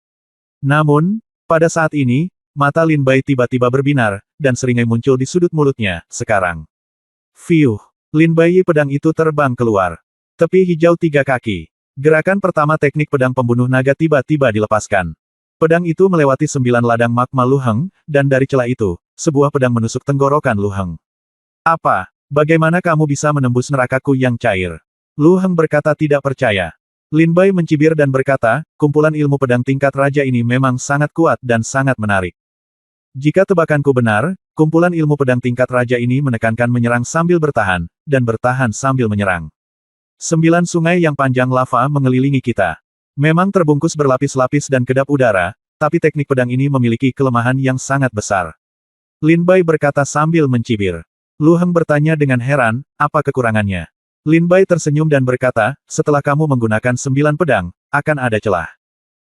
Namun, pada saat ini, mata Lin Bai tiba-tiba berbinar, dan seringai muncul di sudut mulutnya, sekarang. Fiuh! Lin Bai pedang itu terbang keluar. Tepi hijau 3 kaki. Gerakan pertama teknik pedang pembunuh naga tiba-tiba dilepaskan. Pedang itu melewati 9 ladang magma Lu Heng, dan dari celah itu, sebuah pedang menusuk tenggorokan Lu Heng. Apa? Bagaimana kamu bisa menembus nerakaku yang cair? Lu Heng berkata tidak percaya. Lin Bai mencibir dan berkata, kumpulan ilmu pedang tingkat raja ini memang sangat kuat dan sangat menarik. Jika tebakanku benar, kumpulan ilmu pedang tingkat raja ini menekankan menyerang sambil bertahan, dan bertahan sambil menyerang. 9 sungai yang panjang lava mengelilingi kita. Memang terbungkus berlapis-lapis dan kedap udara, tapi teknik pedang ini memiliki kelemahan yang sangat besar. Lin Bai berkata sambil mencibir. Lu Heng bertanya dengan heran, apa kekurangannya? Lin Bai tersenyum dan berkata, setelah kamu menggunakan 9 pedang, akan ada celah.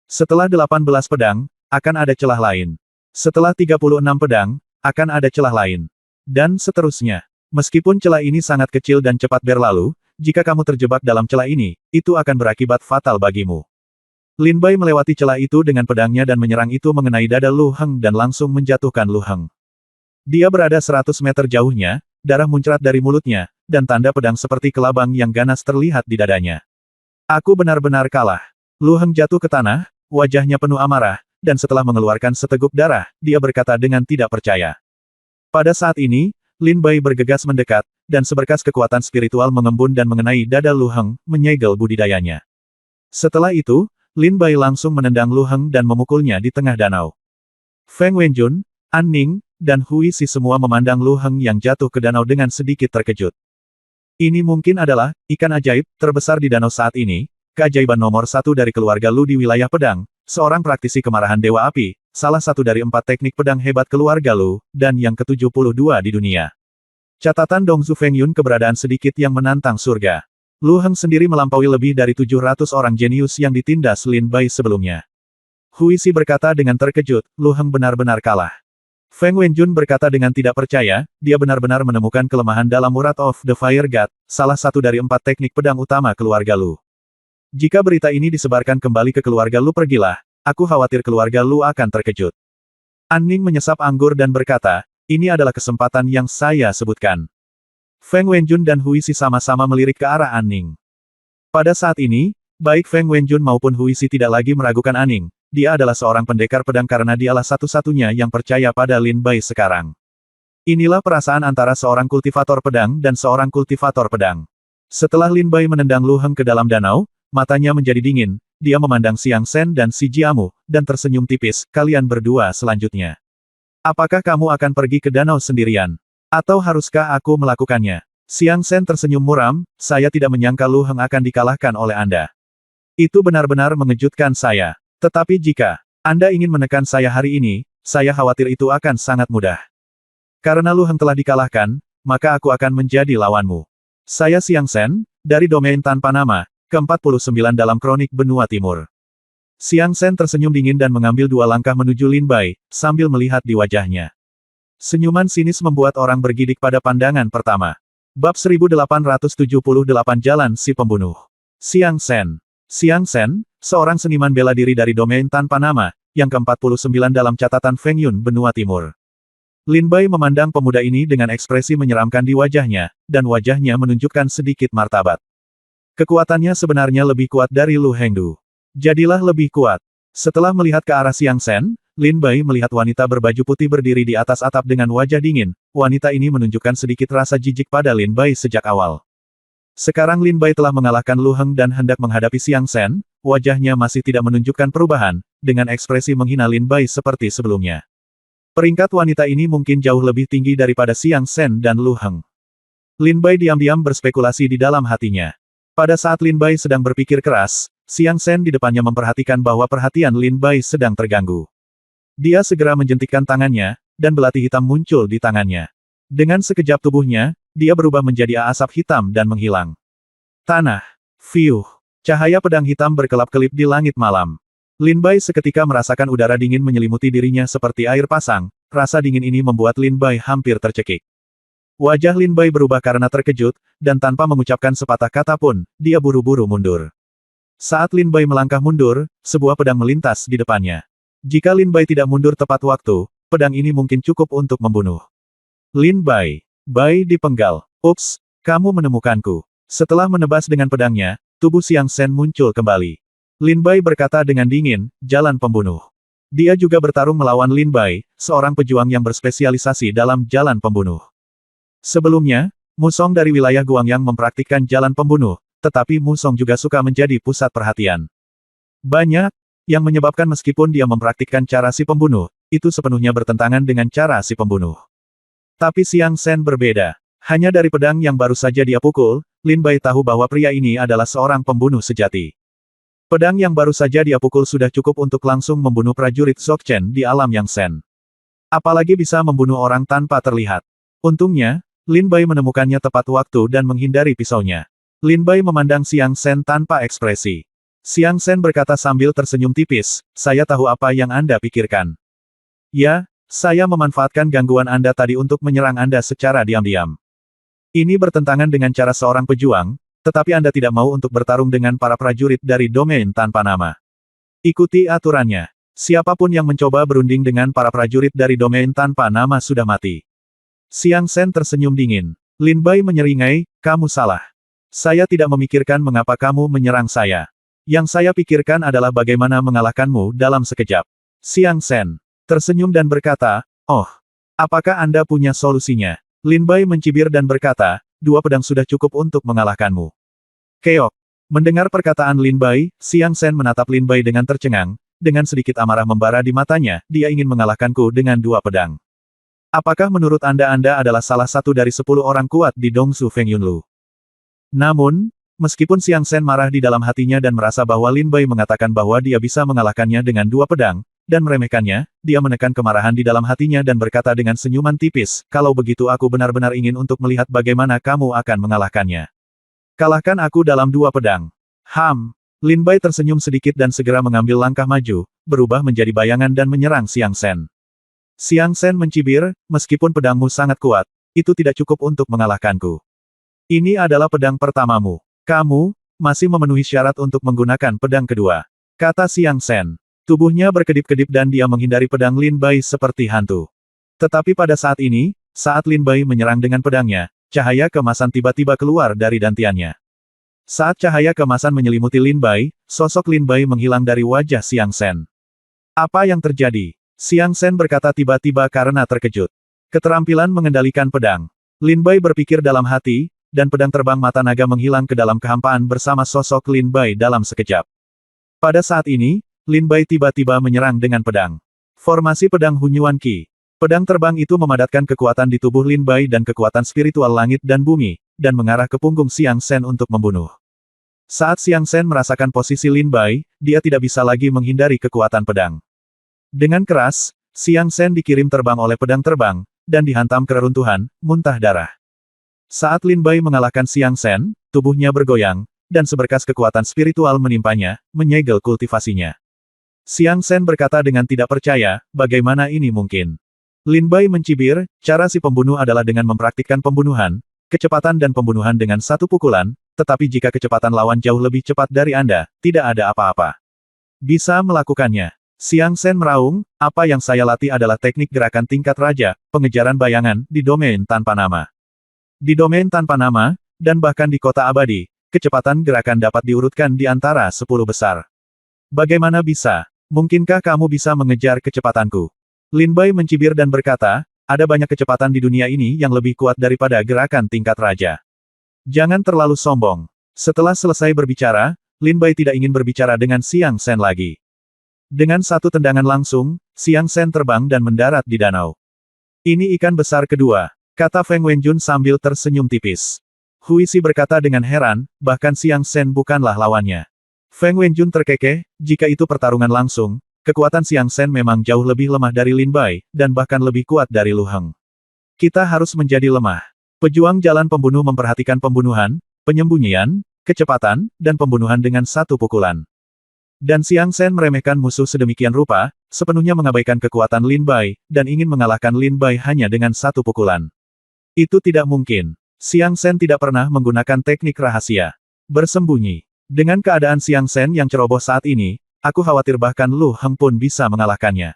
Setelah 18 pedang, akan ada celah lain. Setelah 36 pedang, akan ada celah lain. Dan seterusnya. Meskipun celah ini sangat kecil dan cepat berlalu, jika kamu terjebak dalam celah ini, itu akan berakibat fatal bagimu. Lin Bai melewati celah itu dengan pedangnya dan menyerang itu mengenai dada Lu Heng dan langsung menjatuhkan Lu Heng. Dia berada 100 meter jauhnya, darah muncrat dari mulutnya, dan tanda pedang seperti kelabang yang ganas terlihat di dadanya. Aku benar-benar kalah. Lu Heng jatuh ke tanah, wajahnya penuh amarah, dan setelah mengeluarkan seteguk darah, dia berkata dengan tidak percaya. Pada saat ini, Lin Bai bergegas mendekat, dan seberkas kekuatan spiritual mengembun dan mengenai dada Lu Heng, menyegel budidayanya. Setelah itu, Lin Bai langsung menendang Lu Heng dan memukulnya di tengah danau. Feng Wenjun, An Ning, dan Hui Si semua memandang Lu Heng yang jatuh ke danau dengan sedikit terkejut. Ini mungkin adalah ikan ajaib terbesar di danau saat ini, keajaiban nomor satu dari keluarga Lu di wilayah pedang, seorang praktisi kemarahan Dewa Api, salah satu dari 4 teknik pedang hebat keluarga Lu, dan yang ke-72 di dunia. Catatan Dongzu Fengyun keberadaan sedikit yang menantang surga. Lu Heng sendiri melampaui lebih dari 700 orang jenius yang ditindas Lin Bai sebelumnya. Hui Si berkata dengan terkejut, Lu Heng benar-benar kalah. Feng Wenjun berkata dengan tidak percaya, dia benar-benar menemukan kelemahan dalam Wrath of the Fire God, salah satu dari 4 teknik pedang utama keluarga Lu. Jika berita ini disebarkan kembali ke keluarga Lu, pergilah, aku khawatir keluarga Lu akan terkejut. An Ning menyesap anggur dan berkata, ini adalah kesempatan yang saya sebutkan. Feng Wenjun dan Hui Si sama-sama melirik ke arah An Ning. Pada saat ini, baik Feng Wenjun maupun Hui Si tidak lagi meragukan An Ning, dia adalah seorang pendekar pedang karena dialah satu-satunya yang percaya pada Lin Bai sekarang. Inilah perasaan antara seorang kultivator pedang dan seorang kultivator pedang. Setelah Lin Bai menendang Lu Heng ke dalam danau, matanya menjadi dingin, dia memandang Xiang Sen dan Si Jiamu, dan tersenyum tipis, kalian berdua selanjutnya. Apakah kamu akan pergi ke danau sendirian? Atau haruskah aku melakukannya? Xiang Sen tersenyum muram, saya tidak menyangka Lu Heng akan dikalahkan oleh Anda. Itu benar-benar mengejutkan saya. Tetapi jika Anda ingin menekan saya hari ini, saya khawatir itu akan sangat mudah. Karena Lu Heng telah dikalahkan, maka aku akan menjadi lawanmu. Saya Xiang Sen, dari domain tanpa nama, ke-49 dalam kronik benua timur. Xiang Sen tersenyum dingin dan mengambil 2 langkah menuju Lin Bai, sambil melihat di wajahnya. Senyuman sinis membuat orang bergidik pada pandangan pertama. Bab 1878 Jalan Si Pembunuh. Xiang Sen. Xiang Sen, seorang seniman bela diri dari domain tanpa nama, yang ke-49 dalam catatan Feng Yun benua timur. Lin Bai memandang pemuda ini dengan ekspresi menyeramkan di wajahnya, dan wajahnya menunjukkan sedikit martabat. Kekuatannya sebenarnya lebih kuat dari Lu Hengdu. Jadilah lebih kuat. Setelah melihat ke arah Xiang Sen, Lin Bai melihat wanita berbaju putih berdiri di atas atap dengan wajah dingin. Wanita ini menunjukkan sedikit rasa jijik pada Lin Bai sejak awal. Sekarang Lin Bai telah mengalahkan Lu Heng dan hendak menghadapi Xiang Sen, wajahnya masih tidak menunjukkan perubahan, dengan ekspresi menghina Lin Bai seperti sebelumnya. Peringkat wanita ini mungkin jauh lebih tinggi daripada Xiang Sen dan Lu Heng. Lin Bai diam-diam berspekulasi di dalam hatinya. Pada saat Lin Bai sedang berpikir keras, Xiang Sen di depannya memperhatikan bahwa perhatian Lin Bai sedang terganggu. Dia segera menjentikkan tangannya, dan belati hitam muncul di tangannya. Dengan sekejap tubuhnya, dia berubah menjadi asap hitam dan menghilang. Tanah. Fiuh. Cahaya pedang hitam berkelap-kelip di langit malam. Lin Bai seketika merasakan udara dingin menyelimuti dirinya seperti air pasang, rasa dingin ini membuat Lin Bai hampir tercekik. Wajah Lin Bai berubah karena terkejut, dan tanpa mengucapkan sepatah kata pun, dia buru-buru mundur. Saat Lin Bai melangkah mundur, sebuah pedang melintas di depannya. Jika Lin Bai tidak mundur tepat waktu, pedang ini mungkin cukup untuk membunuh. Lin Bai. Bai dipenggal. Ups, kamu menemukanku. Setelah menebas dengan pedangnya, tubuh Xiang Sen muncul kembali. Lin Bai berkata dengan dingin, jalan pembunuh. Dia juga bertarung melawan Lin Bai, seorang pejuang yang berspesialisasi dalam jalan pembunuh. Sebelumnya, Musong dari wilayah Guangyang mempraktikkan jalan pembunuh, tetapi Musong juga suka menjadi pusat perhatian. Banyak yang menyebabkan meskipun dia mempraktikkan cara si pembunuh, itu sepenuhnya bertentangan dengan cara si pembunuh. Tapi Xiang Sen berbeda. Hanya dari pedang yang baru saja dia pukul, Lin Bai tahu bahwa pria ini adalah seorang pembunuh sejati. Pedang yang baru saja dia pukul sudah cukup untuk langsung membunuh prajurit Dzogchen di alam Yang Sen. Apalagi bisa membunuh orang tanpa terlihat. Untungnya, Lin Bai menemukannya tepat waktu dan menghindari pisaunya. Lin Bai memandang Xiang Sen tanpa ekspresi. Xiang Sen berkata sambil tersenyum tipis, saya tahu apa yang Anda pikirkan. Ya, saya memanfaatkan gangguan Anda tadi untuk menyerang Anda secara diam-diam. Ini bertentangan dengan cara seorang pejuang, tetapi Anda tidak mau untuk bertarung dengan para prajurit dari domain tanpa nama. Ikuti aturannya. Siapapun yang mencoba berunding dengan para prajurit dari domain tanpa nama sudah mati. Xiang Sen tersenyum dingin. Lin Bai menyeringai, kamu salah. Saya tidak memikirkan mengapa kamu menyerang saya. Yang saya pikirkan adalah bagaimana mengalahkanmu dalam sekejap. Xiang Sen tersenyum dan berkata, "Oh, apakah Anda punya solusinya?" Lin Bai mencibir dan berkata, "2 pedang sudah cukup untuk mengalahkanmu." Keok. Mendengar perkataan Lin Bai, Xiang Sen menatap Lin Bai dengan tercengang, dengan sedikit amarah membara di matanya, dia ingin mengalahkanku dengan 2 pedang. Apakah menurut Anda adalah salah satu dari 10 orang kuat di Dongsu Feng Yunlu? Namun, meskipun Xiang Sen marah di dalam hatinya dan merasa bahwa Lin Bai mengatakan bahwa dia bisa mengalahkannya dengan 2 pedang, dan meremehkannya, dia menekan kemarahan di dalam hatinya dan berkata dengan senyuman tipis, "Kalau begitu aku benar-benar ingin untuk melihat bagaimana kamu akan mengalahkannya. Kalahkan aku dalam 2 pedang." Lin Bai tersenyum sedikit dan segera mengambil langkah maju, berubah menjadi bayangan dan menyerang Xiang Sen. Xiang Sen mencibir, "Meskipun pedangmu sangat kuat, itu tidak cukup untuk mengalahkanku. Ini adalah pedang pertamamu. Kamu masih memenuhi syarat untuk menggunakan pedang kedua," kata Xiang Sen. Tubuhnya berkedip-kedip dan dia menghindari pedang Lin Bai seperti hantu. Tetapi pada saat ini, saat Lin Bai menyerang dengan pedangnya, cahaya keemasan tiba-tiba keluar dari dantiannya. Saat cahaya keemasan menyelimuti Lin Bai, sosok Lin Bai menghilang dari wajah Xiang Sen. "Apa yang terjadi?" Xiang Sen berkata tiba-tiba karena terkejut. Keterampilan mengendalikan pedang. Lin Bai berpikir dalam hati, dan pedang terbang mata naga menghilang ke dalam kehampaan bersama sosok Lin Bai dalam sekejap. Pada saat ini, Lin Bai tiba-tiba menyerang dengan pedang. Formasi pedang Hunyuan Qi. Pedang terbang itu memadatkan kekuatan di tubuh Lin Bai dan kekuatan spiritual langit dan bumi, dan mengarah ke punggung Xiang Sen untuk membunuh. Saat Xiang Sen merasakan posisi Lin Bai, dia tidak bisa lagi menghindari kekuatan pedang. Dengan keras, Xiang Sen dikirim terbang oleh pedang terbang, dan dihantam ke reruntuhan, muntah darah. Saat Lin Bai mengalahkan Xiang Sen, tubuhnya bergoyang, dan seberkas kekuatan spiritual menimpanya, menyegel kultivasinya. Xiang Sen berkata dengan tidak percaya, "Bagaimana ini mungkin?" Lin Bai mencibir, "Cara si pembunuh adalah dengan mempraktikkan pembunuhan, kecepatan dan pembunuhan dengan satu pukulan, tetapi jika kecepatan lawan jauh lebih cepat dari Anda, tidak ada apa-apa. Bisa melakukannya." Xiang Sen meraung, "Apa yang saya latih adalah teknik gerakan tingkat raja, pengejaran bayangan, di domain tanpa nama. Di domain tanpa nama, dan bahkan di kota abadi, kecepatan gerakan dapat diurutkan di antara 10 besar. Bagaimana bisa? Mungkinkah kamu bisa mengejar kecepatanku?" Lin Bai mencibir dan berkata, "Ada banyak kecepatan di dunia ini yang lebih kuat daripada gerakan tingkat raja. Jangan terlalu sombong." Setelah selesai berbicara, Lin Bai tidak ingin berbicara dengan Xiang Sen lagi. Dengan satu tendangan langsung, Xiang Sen terbang dan mendarat di danau. "Ini ikan besar kedua," kata Feng Wenjun sambil tersenyum tipis. Huisi berkata dengan heran, bahkan Xiang Sen bukanlah lawannya. Feng Wenjun terkekeh, jika itu pertarungan langsung, kekuatan Xiang Sen memang jauh lebih lemah dari Lin Bai, dan bahkan lebih kuat dari Lu Heng. "Kita harus menjadi lemah." Pejuang jalan pembunuh memperhatikan pembunuhan, penyembunyian, kecepatan, dan pembunuhan dengan satu pukulan. Dan Xiang Sen meremehkan musuh sedemikian rupa, sepenuhnya mengabaikan kekuatan Lin Bai, dan ingin mengalahkan Lin Bai hanya dengan satu pukulan. Itu tidak mungkin. Xiang Sen tidak pernah menggunakan teknik rahasia. Bersembunyi. Dengan keadaan Xiang Sen yang ceroboh saat ini, aku khawatir bahkan Lu Heng pun bisa mengalahkannya.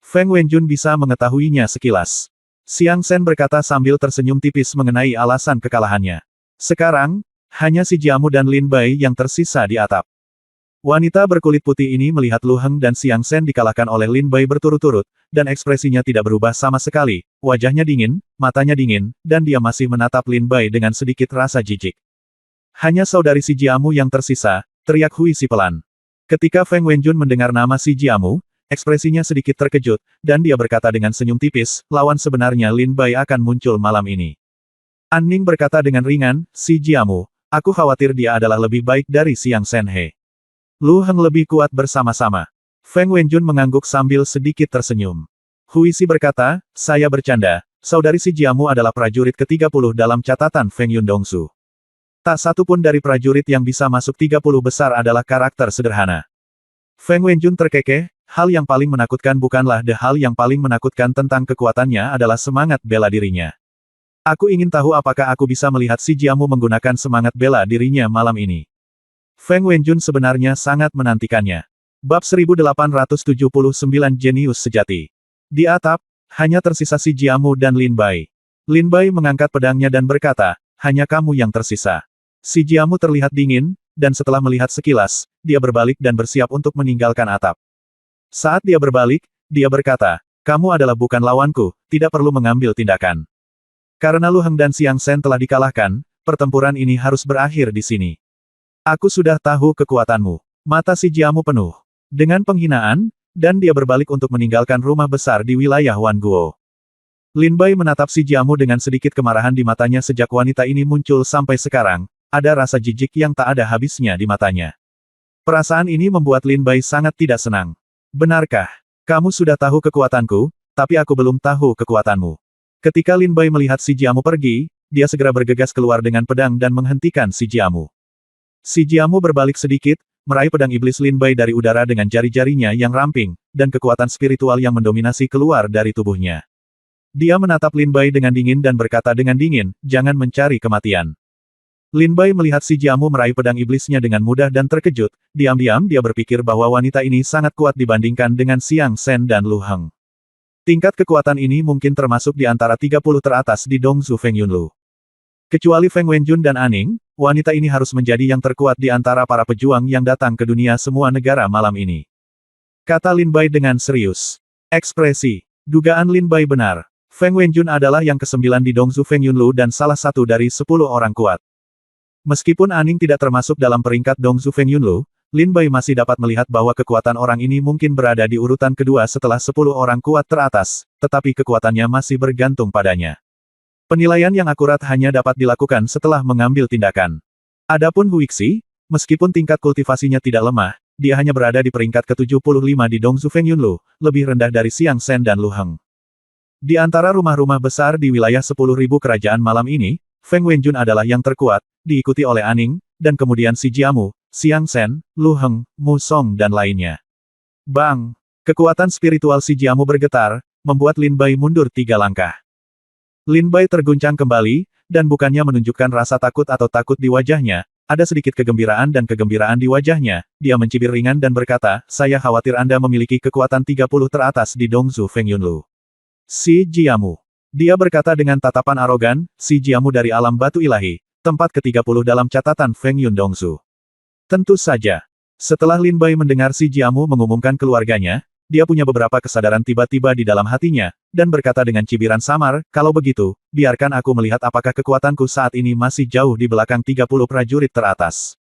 Feng Wenjun bisa mengetahuinya sekilas. Xiang Sen berkata sambil tersenyum tipis mengenai alasan kekalahannya. Sekarang, hanya si Jiamu dan Lin Bai yang tersisa di atap. Wanita berkulit putih ini melihat Lu Heng dan Xiang Sen dikalahkan oleh Lin Bai berturut-turut, dan ekspresinya tidak berubah sama sekali, wajahnya dingin, matanya dingin, dan dia masih menatap Lin Bai dengan sedikit rasa jijik. "Hanya saudari si Jiamu yang tersisa," teriak Hui Si pelan. Ketika Feng Wenjun mendengar nama si Jiamu, ekspresinya sedikit terkejut, dan dia berkata dengan senyum tipis, "Lawan sebenarnya Lin Bai akan muncul malam ini." An Ning berkata dengan ringan, "Si Jiamu, aku khawatir dia adalah lebih baik dari Xiang Sen He. Lu Heng lebih kuat bersama-sama." Feng Wenjun mengangguk sambil sedikit tersenyum. Hui Si berkata, "Saya bercanda, saudari si Jiamu adalah prajurit ke-30 dalam catatan Feng Yun Dongsu. Tak satu pun dari prajurit yang bisa masuk 30 besar adalah karakter sederhana." Feng Wenjun terkekeh, hal yang paling menakutkan bukanlah hal yang paling menakutkan tentang kekuatannya adalah semangat bela dirinya. "Aku ingin tahu apakah aku bisa melihat si Jiamu menggunakan semangat bela dirinya malam ini." Feng Wenjun sebenarnya sangat menantikannya. Bab 1879 Jenius Sejati. Di atap, hanya tersisa si Jiamu dan Lin Bai. Lin Bai mengangkat pedangnya dan berkata, "Hanya kamu yang tersisa." Si Jiamu terlihat dingin, dan setelah melihat sekilas, dia berbalik dan bersiap untuk meninggalkan atap. Saat dia berbalik, dia berkata, kamu adalah bukan lawanku, tidak perlu mengambil tindakan. Karena Lu Heng dan Xiang Shen telah dikalahkan, pertempuran ini harus berakhir di sini. Aku sudah tahu kekuatanmu. Mata si Jiamu penuh dengan penghinaan, dan dia berbalik untuk meninggalkan rumah besar di wilayah Wanguo. Lin Bai menatap si Jiamu dengan sedikit kemarahan di matanya sejak wanita ini muncul sampai sekarang, ada rasa jijik yang tak ada habisnya di matanya. Perasaan ini membuat Lin Bai sangat tidak senang. Benarkah? Kamu sudah tahu kekuatanku, tapi aku belum tahu kekuatanmu. Ketika Lin Bai melihat si Jiamu pergi, dia segera bergegas keluar dengan pedang dan menghentikan si Jiamu. Si Jiamu berbalik sedikit, meraih pedang iblis Lin Bai dari udara dengan jari-jarinya yang ramping, dan kekuatan spiritual yang mendominasi keluar dari tubuhnya. Dia menatap Lin Bai dengan dingin dan berkata dengan dingin, jangan mencari kematian. Lin Bai melihat si Jiamu meraih pedang iblisnya dengan mudah dan terkejut, diam-diam dia berpikir bahwa wanita ini sangat kuat dibandingkan dengan Xiang Shen dan Lu Heng. Tingkat kekuatan ini mungkin termasuk di antara 30 teratas di Dongzu Feng Yunlu. Kecuali Feng Wenjun dan Aning, wanita ini harus menjadi yang terkuat di antara para pejuang yang datang ke dunia semua negara malam ini. Kata Lin Bai dengan serius. Ekspresi. Dugaan Lin Bai benar. Feng Wenjun adalah yang ke-9 di Dongzu Feng Yunlu dan salah satu dari 10 orang kuat. Meskipun Aning tidak termasuk dalam peringkat Dongzu Feng Yunlu, Lin Bai masih dapat melihat bahwa kekuatan orang ini mungkin berada di urutan kedua setelah 10 orang kuat teratas, tetapi kekuatannya masih bergantung padanya. Penilaian yang akurat hanya dapat dilakukan setelah mengambil tindakan. Adapun Huixi, meskipun tingkat kultivasinya tidak lemah, dia hanya berada di peringkat ke-75 di Dongzu Feng Yunlu, lebih rendah dari Xiang Shen dan Lu Heng. Di antara rumah-rumah besar di wilayah 10.000 kerajaan malam ini, Feng Wenjun adalah yang terkuat, diikuti oleh Aning, dan kemudian si Jiamu, Xiang Shen, Lu Heng, Mu Song dan lainnya. Bang! Kekuatan spiritual si Jiamu bergetar, membuat Lin Bai mundur 3 langkah. Lin Bai terguncang kembali, dan bukannya menunjukkan rasa takut atau takut di wajahnya, ada sedikit kegembiraan dan kegembiraan di wajahnya, dia mencibir ringan dan berkata, saya khawatir Anda memiliki kekuatan 30 teratas di Dongzu Feng Yunlu. Si Jiamu. Dia berkata dengan tatapan arogan, si Jiamu dari alam batu ilahi, tempat ke-30 dalam catatan Feng Yun Dongzu. Tentu saja. Setelah Lin Bai mendengar si Jiamu mengumumkan keluarganya, dia punya beberapa kesadaran tiba-tiba di dalam hatinya, dan berkata dengan cibiran samar, kalau begitu, biarkan aku melihat apakah kekuatanku saat ini masih jauh di belakang 30 prajurit teratas.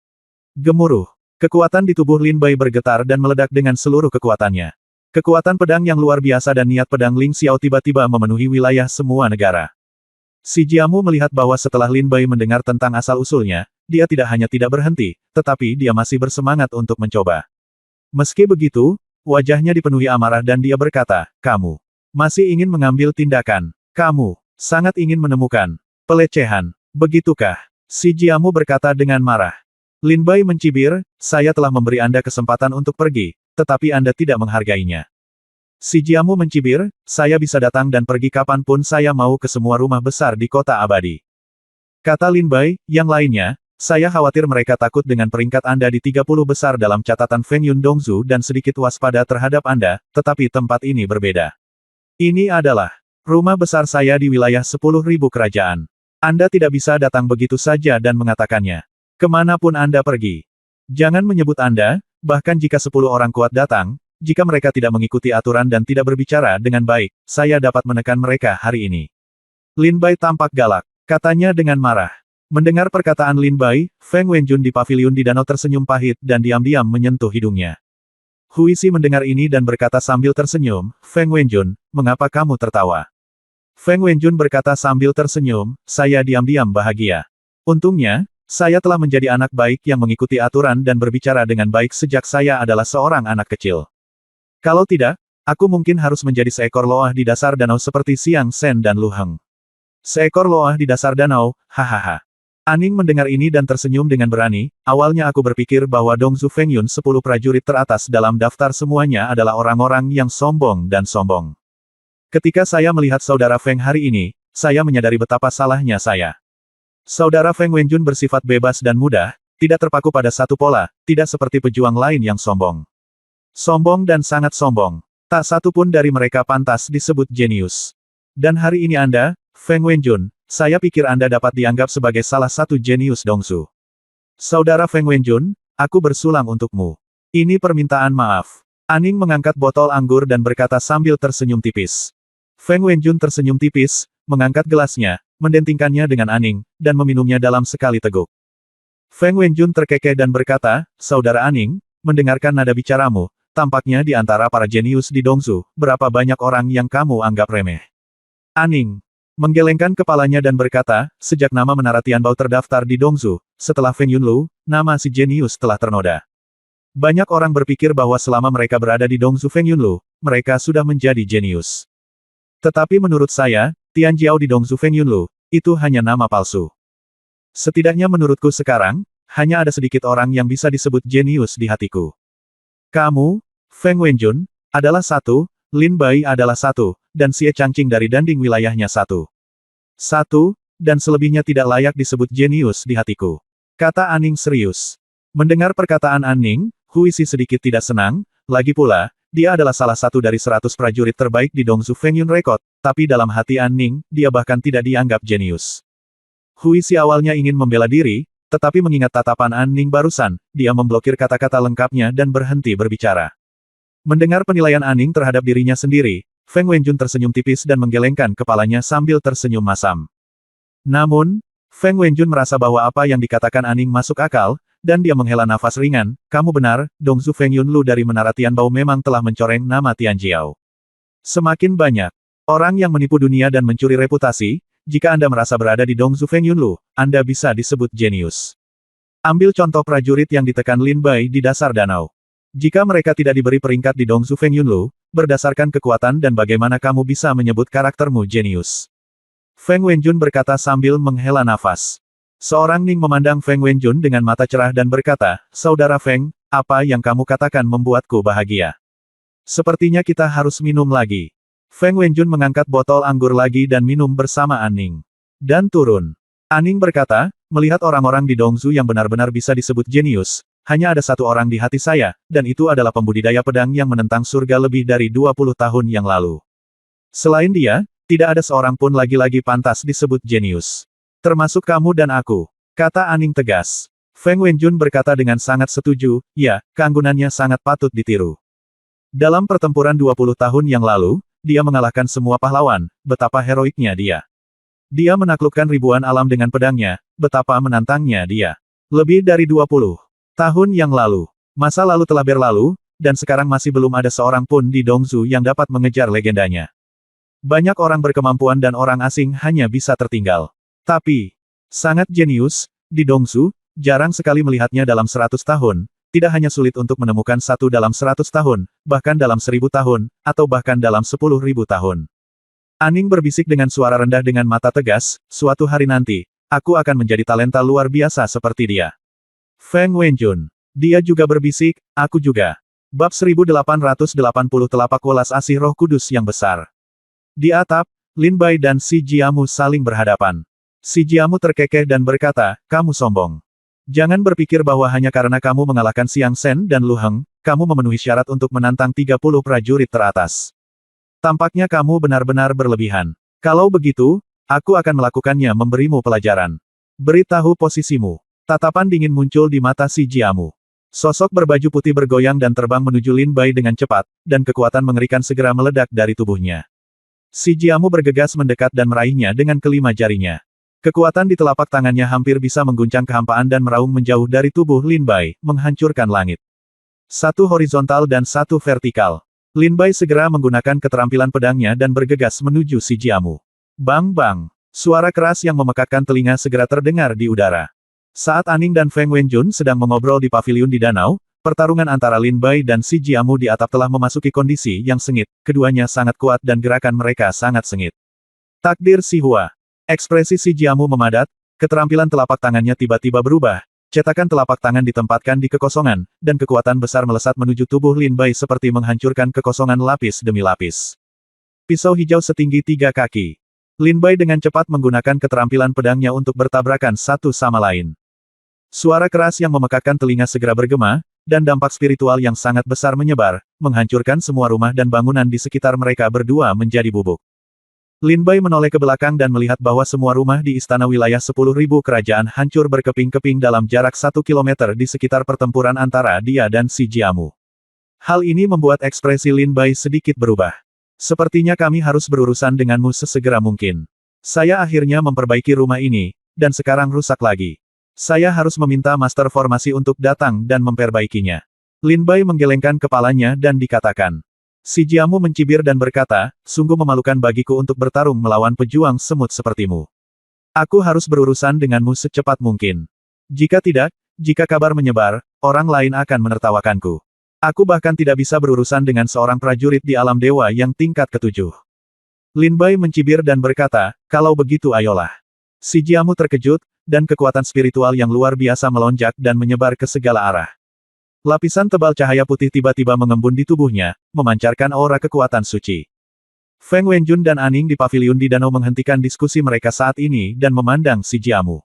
Gemuruh. Kekuatan di tubuh Lin Bai bergetar dan meledak dengan seluruh kekuatannya. Kekuatan pedang yang luar biasa dan niat pedang Ling Xiao tiba-tiba memenuhi wilayah semua negara. Si Jiamu melihat bahwa setelah Lin Bai mendengar tentang asal-usulnya, dia tidak hanya tidak berhenti, tetapi dia masih bersemangat untuk mencoba. Meski begitu, wajahnya dipenuhi amarah dan dia berkata, kamu masih ingin mengambil tindakan. Kamu sangat ingin menemukan pelecehan. Begitukah? Si Jiamu berkata dengan marah. Lin Bai mencibir, saya telah memberi Anda kesempatan untuk pergi, tetapi Anda tidak menghargainya. Si Jiamu mencibir, saya bisa datang dan pergi kapanpun saya mau ke semua rumah besar di kota abadi. Kata Lin Bai, yang lainnya, saya khawatir mereka takut dengan peringkat Anda di 30 besar dalam catatan Feng Yun Dongzu dan sedikit waspada terhadap Anda, tetapi tempat ini berbeda. Ini adalah rumah besar saya di wilayah 10.000 kerajaan. Anda tidak bisa datang begitu saja dan mengatakannya. Kemanapun Anda pergi. Jangan menyebut Anda, bahkan jika 10 orang kuat datang, jika mereka tidak mengikuti aturan dan tidak berbicara dengan baik, saya dapat menekan mereka hari ini. Lin Bai tampak galak, katanya dengan marah. Mendengar perkataan Lin Bai, Feng Wenjun di paviliun di danau tersenyum pahit dan diam-diam menyentuh hidungnya. Huixi mendengar ini dan berkata sambil tersenyum, Feng Wenjun, mengapa kamu tertawa? Feng Wenjun berkata sambil tersenyum, saya diam-diam bahagia. Untungnya, saya telah menjadi anak baik yang mengikuti aturan dan berbicara dengan baik sejak saya adalah seorang anak kecil. Kalau tidak, aku mungkin harus menjadi seekor loah di dasar danau seperti Xiang Shen dan Lu Heng. Seekor loah di dasar danau, hahaha. Aning mendengar ini dan tersenyum dengan berani, awalnya aku berpikir bahwa Dongzu Feng Yun 10 prajurit teratas dalam daftar semuanya adalah orang-orang yang sombong dan sombong. Ketika saya melihat saudara Feng hari ini, saya menyadari betapa salahnya saya. Saudara Feng Wenjun bersifat bebas dan mudah, tidak terpaku pada satu pola, tidak seperti pejuang lain yang sombong. Sombong dan sangat sombong. Tak satu pun dari mereka pantas disebut jenius. Dan hari ini Anda, Feng Wenjun, saya pikir Anda dapat dianggap sebagai salah satu jenius Dongzu. Saudara Feng Wenjun, aku bersulang untukmu. Ini permintaan maaf. Aning mengangkat botol anggur dan berkata sambil tersenyum tipis. Feng Wenjun tersenyum tipis, mengangkat gelasnya, mendentingkannya dengan Aning, dan meminumnya dalam sekali teguk. Feng Wenjun terkekeh dan berkata, Saudara Aning, mendengarkan nada bicaramu, tampaknya di antara para jenius di Dongzu, berapa banyak orang yang kamu anggap remeh. Aning menggelengkan kepalanya dan berkata, sejak nama Menara Tianbao terdaftar di Dongzu, setelah Feng Yunlu, nama si jenius telah ternoda. Banyak orang berpikir bahwa selama mereka berada di Dongzu Feng Yunlu, mereka sudah menjadi jenius. Tetapi menurut saya, Tian Jiao di Dongzu Feng Yunlu, itu hanya nama palsu. Setidaknya menurutku sekarang, hanya ada sedikit orang yang bisa disebut jenius di hatiku. Kamu, Feng Wenjun, adalah satu, Lin Bai adalah satu, dan Xie Changqing dari Danding wilayahnya satu. Satu, dan selebihnya tidak layak disebut jenius di hatiku. Kata Aning serius. Mendengar perkataan Aning, Huisi sedikit tidak senang, lagi pula, dia adalah salah satu dari 100 prajurit terbaik di Dongzu Feng Yun Record, tapi dalam hati Aning, dia bahkan tidak dianggap jenius. Huisi awalnya ingin membela diri, tetapi mengingat tatapan Aning barusan, dia memblokir kata-kata lengkapnya dan berhenti berbicara. Mendengar penilaian Aning terhadap dirinya sendiri, Feng Wenjun tersenyum tipis dan menggelengkan kepalanya sambil tersenyum masam. Namun, Feng Wenjun merasa bahwa apa yang dikatakan Aning masuk akal, dan dia menghela nafas ringan, kamu benar, Dongzu Feng Yunlu dari Menara Tianbao memang telah mencoreng nama Tian Jiao. Semakin banyak orang yang menipu dunia dan mencuri reputasi, jika Anda merasa berada di Dongzu Feng Yunlu, Anda bisa disebut jenius. Ambil contoh prajurit yang ditekan Lin Bai di dasar danau. Jika mereka tidak diberi peringkat di Dongzu Feng Yunlu, berdasarkan kekuatan dan bagaimana kamu bisa menyebut karaktermu jenius. Feng Wenjun berkata sambil menghela nafas. Seorang Ning memandang Feng Wenjun dengan mata cerah dan berkata, Saudara Feng, apa yang kamu katakan membuatku bahagia. Sepertinya kita harus minum lagi. Feng Wenjun mengangkat botol anggur lagi dan minum bersama Aning. Dan turun. Aning berkata, melihat orang-orang di Dongzu yang benar-benar bisa disebut jenius, hanya ada satu orang di hati saya, dan itu adalah pembudidaya pedang yang menentang surga lebih dari 20 tahun yang lalu. Selain dia, tidak ada seorang pun lagi-lagi pantas disebut jenius. Termasuk kamu dan aku, kata Aning tegas. Feng Wenjun berkata dengan sangat setuju, ya, keanggunannya sangat patut ditiru. Dalam pertempuran 20 tahun yang lalu, dia mengalahkan semua pahlawan, betapa heroiknya dia. Dia menaklukkan ribuan alam dengan pedangnya, betapa menantangnya dia. Lebih dari 20 tahun yang lalu, masa lalu telah berlalu, dan sekarang masih belum ada seorang pun di Dongzu yang dapat mengejar legendanya. Banyak orang berkemampuan dan orang asing hanya bisa tertinggal. Tapi, sangat jenius, di Dongzu, jarang sekali melihatnya dalam 100 tahun, tidak hanya sulit untuk menemukan satu dalam 100 tahun, bahkan dalam 1000 tahun, atau bahkan dalam 10.000 tahun. Aning berbisik dengan suara rendah dengan mata tegas, suatu hari nanti, aku akan menjadi talenta luar biasa seperti dia. Feng Wenjun. Dia juga berbisik, aku juga. Bab 1880 Telapak Welas Asih Roh Kudus yang besar. Di atap, Lin Bai dan Si Jiamu saling berhadapan. Si Jiamu terkekeh dan berkata, kamu sombong. Jangan berpikir bahwa hanya karena kamu mengalahkan Xiang Shen dan Lu Heng, kamu memenuhi syarat untuk menantang 30 prajurit teratas. Tampaknya kamu benar-benar berlebihan. Kalau begitu, aku akan melakukannya memberimu pelajaran. Beritahu posisimu. Tatapan dingin muncul di mata Si Jiamu. Sosok berbaju putih bergoyang dan terbang menuju Lin Bai dengan cepat, dan kekuatan mengerikan segera meledak dari tubuhnya. Si Jiamu bergegas mendekat dan meraihnya dengan kelima jarinya. Kekuatan di telapak tangannya hampir bisa mengguncang kehampaan dan meraung menjauh dari tubuh Lin Bai, menghancurkan langit. Satu horizontal dan satu vertikal. Lin Bai segera menggunakan keterampilan pedangnya dan bergegas menuju Si Jiamu. Bang bang. Suara keras yang memekakkan telinga segera terdengar di udara. Saat Aning dan Feng Wenjun sedang mengobrol di paviliun di danau, pertarungan antara Lin Bai dan Si Jiamu di atap telah memasuki kondisi yang sengit, keduanya sangat kuat dan gerakan mereka sangat sengit. Takdir Si Hua. Ekspresi Si Jiamu memadat, keterampilan telapak tangannya tiba-tiba berubah, cetakan telapak tangan ditempatkan di kekosongan, dan kekuatan besar melesat menuju tubuh Lin Bai seperti menghancurkan kekosongan lapis demi lapis. Pisau hijau setinggi 3 kaki. Lin Bai dengan cepat menggunakan keterampilan pedangnya untuk bertabrakan satu sama lain. Suara keras yang memekakkan telinga segera bergema, dan dampak spiritual yang sangat besar menyebar, menghancurkan semua rumah dan bangunan di sekitar mereka berdua menjadi bubuk. Lin Bai menoleh ke belakang dan melihat bahwa semua rumah di istana wilayah 10.000 kerajaan hancur berkeping-keping dalam jarak 1 kilometer di sekitar pertempuran antara dia dan si Jiamu. Hal ini membuat ekspresi Lin Bai sedikit berubah. Sepertinya kami harus berurusan denganmu sesegera mungkin. Saya akhirnya memperbaiki rumah ini, dan sekarang rusak lagi. Saya harus meminta Master Formasi untuk datang dan memperbaikinya. Lin Bai menggelengkan kepalanya dan dikatakan. Si Jiamu mencibir dan berkata, sungguh memalukan bagiku untuk bertarung melawan pejuang semut sepertimu. Aku harus berurusan denganmu secepat mungkin. Jika tidak, jika kabar menyebar, orang lain akan menertawakanku. Aku bahkan tidak bisa berurusan dengan seorang prajurit di alam dewa yang tingkat ketujuh. Lin Bai mencibir dan berkata, kalau begitu ayolah. Si Jiamu terkejut, dan kekuatan spiritual yang luar biasa melonjak dan menyebar ke segala arah. Lapisan tebal cahaya putih tiba-tiba mengembun di tubuhnya, memancarkan aura kekuatan suci. Feng Wenjun dan Aning di paviliun di danau menghentikan diskusi mereka saat ini dan memandang si Jiamu.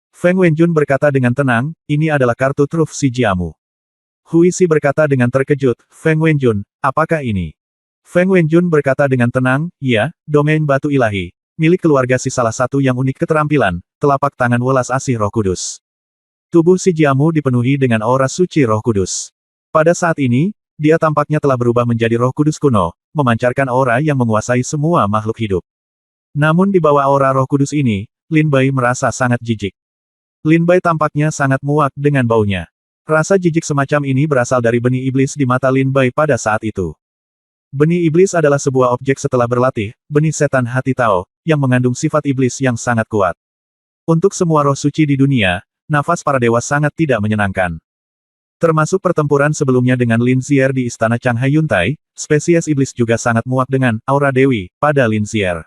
Feng Wenjun berkata dengan tenang, ini adalah kartu truf si Jiamu. Hui Si berkata dengan terkejut, Feng Wenjun, apakah ini? Feng Wenjun berkata dengan tenang, ya, domain batu ilahi, milik keluarga si salah satu yang unik keterampilan, telapak tangan welas asih Roh Kudus. Tubuh si Jiamu dipenuhi dengan aura suci Roh Kudus. Pada saat ini, dia tampaknya telah berubah menjadi Roh Kudus kuno, memancarkan aura yang menguasai semua makhluk hidup. Namun di bawah aura Roh Kudus ini, Lin Bai merasa sangat jijik. Lin Bai tampaknya sangat muak dengan baunya. Rasa jijik semacam ini berasal dari benih iblis di mata Lin Bai pada saat itu. Benih iblis adalah sebuah objek setelah berlatih, benih setan hati Tao, yang mengandung sifat iblis yang sangat kuat. Untuk semua roh suci di dunia, nafas para dewa sangat tidak menyenangkan. Termasuk pertempuran sebelumnya dengan Lin Zier di istana Changhai Yuntai, spesies iblis juga sangat muak dengan aura dewi pada Lin Zier.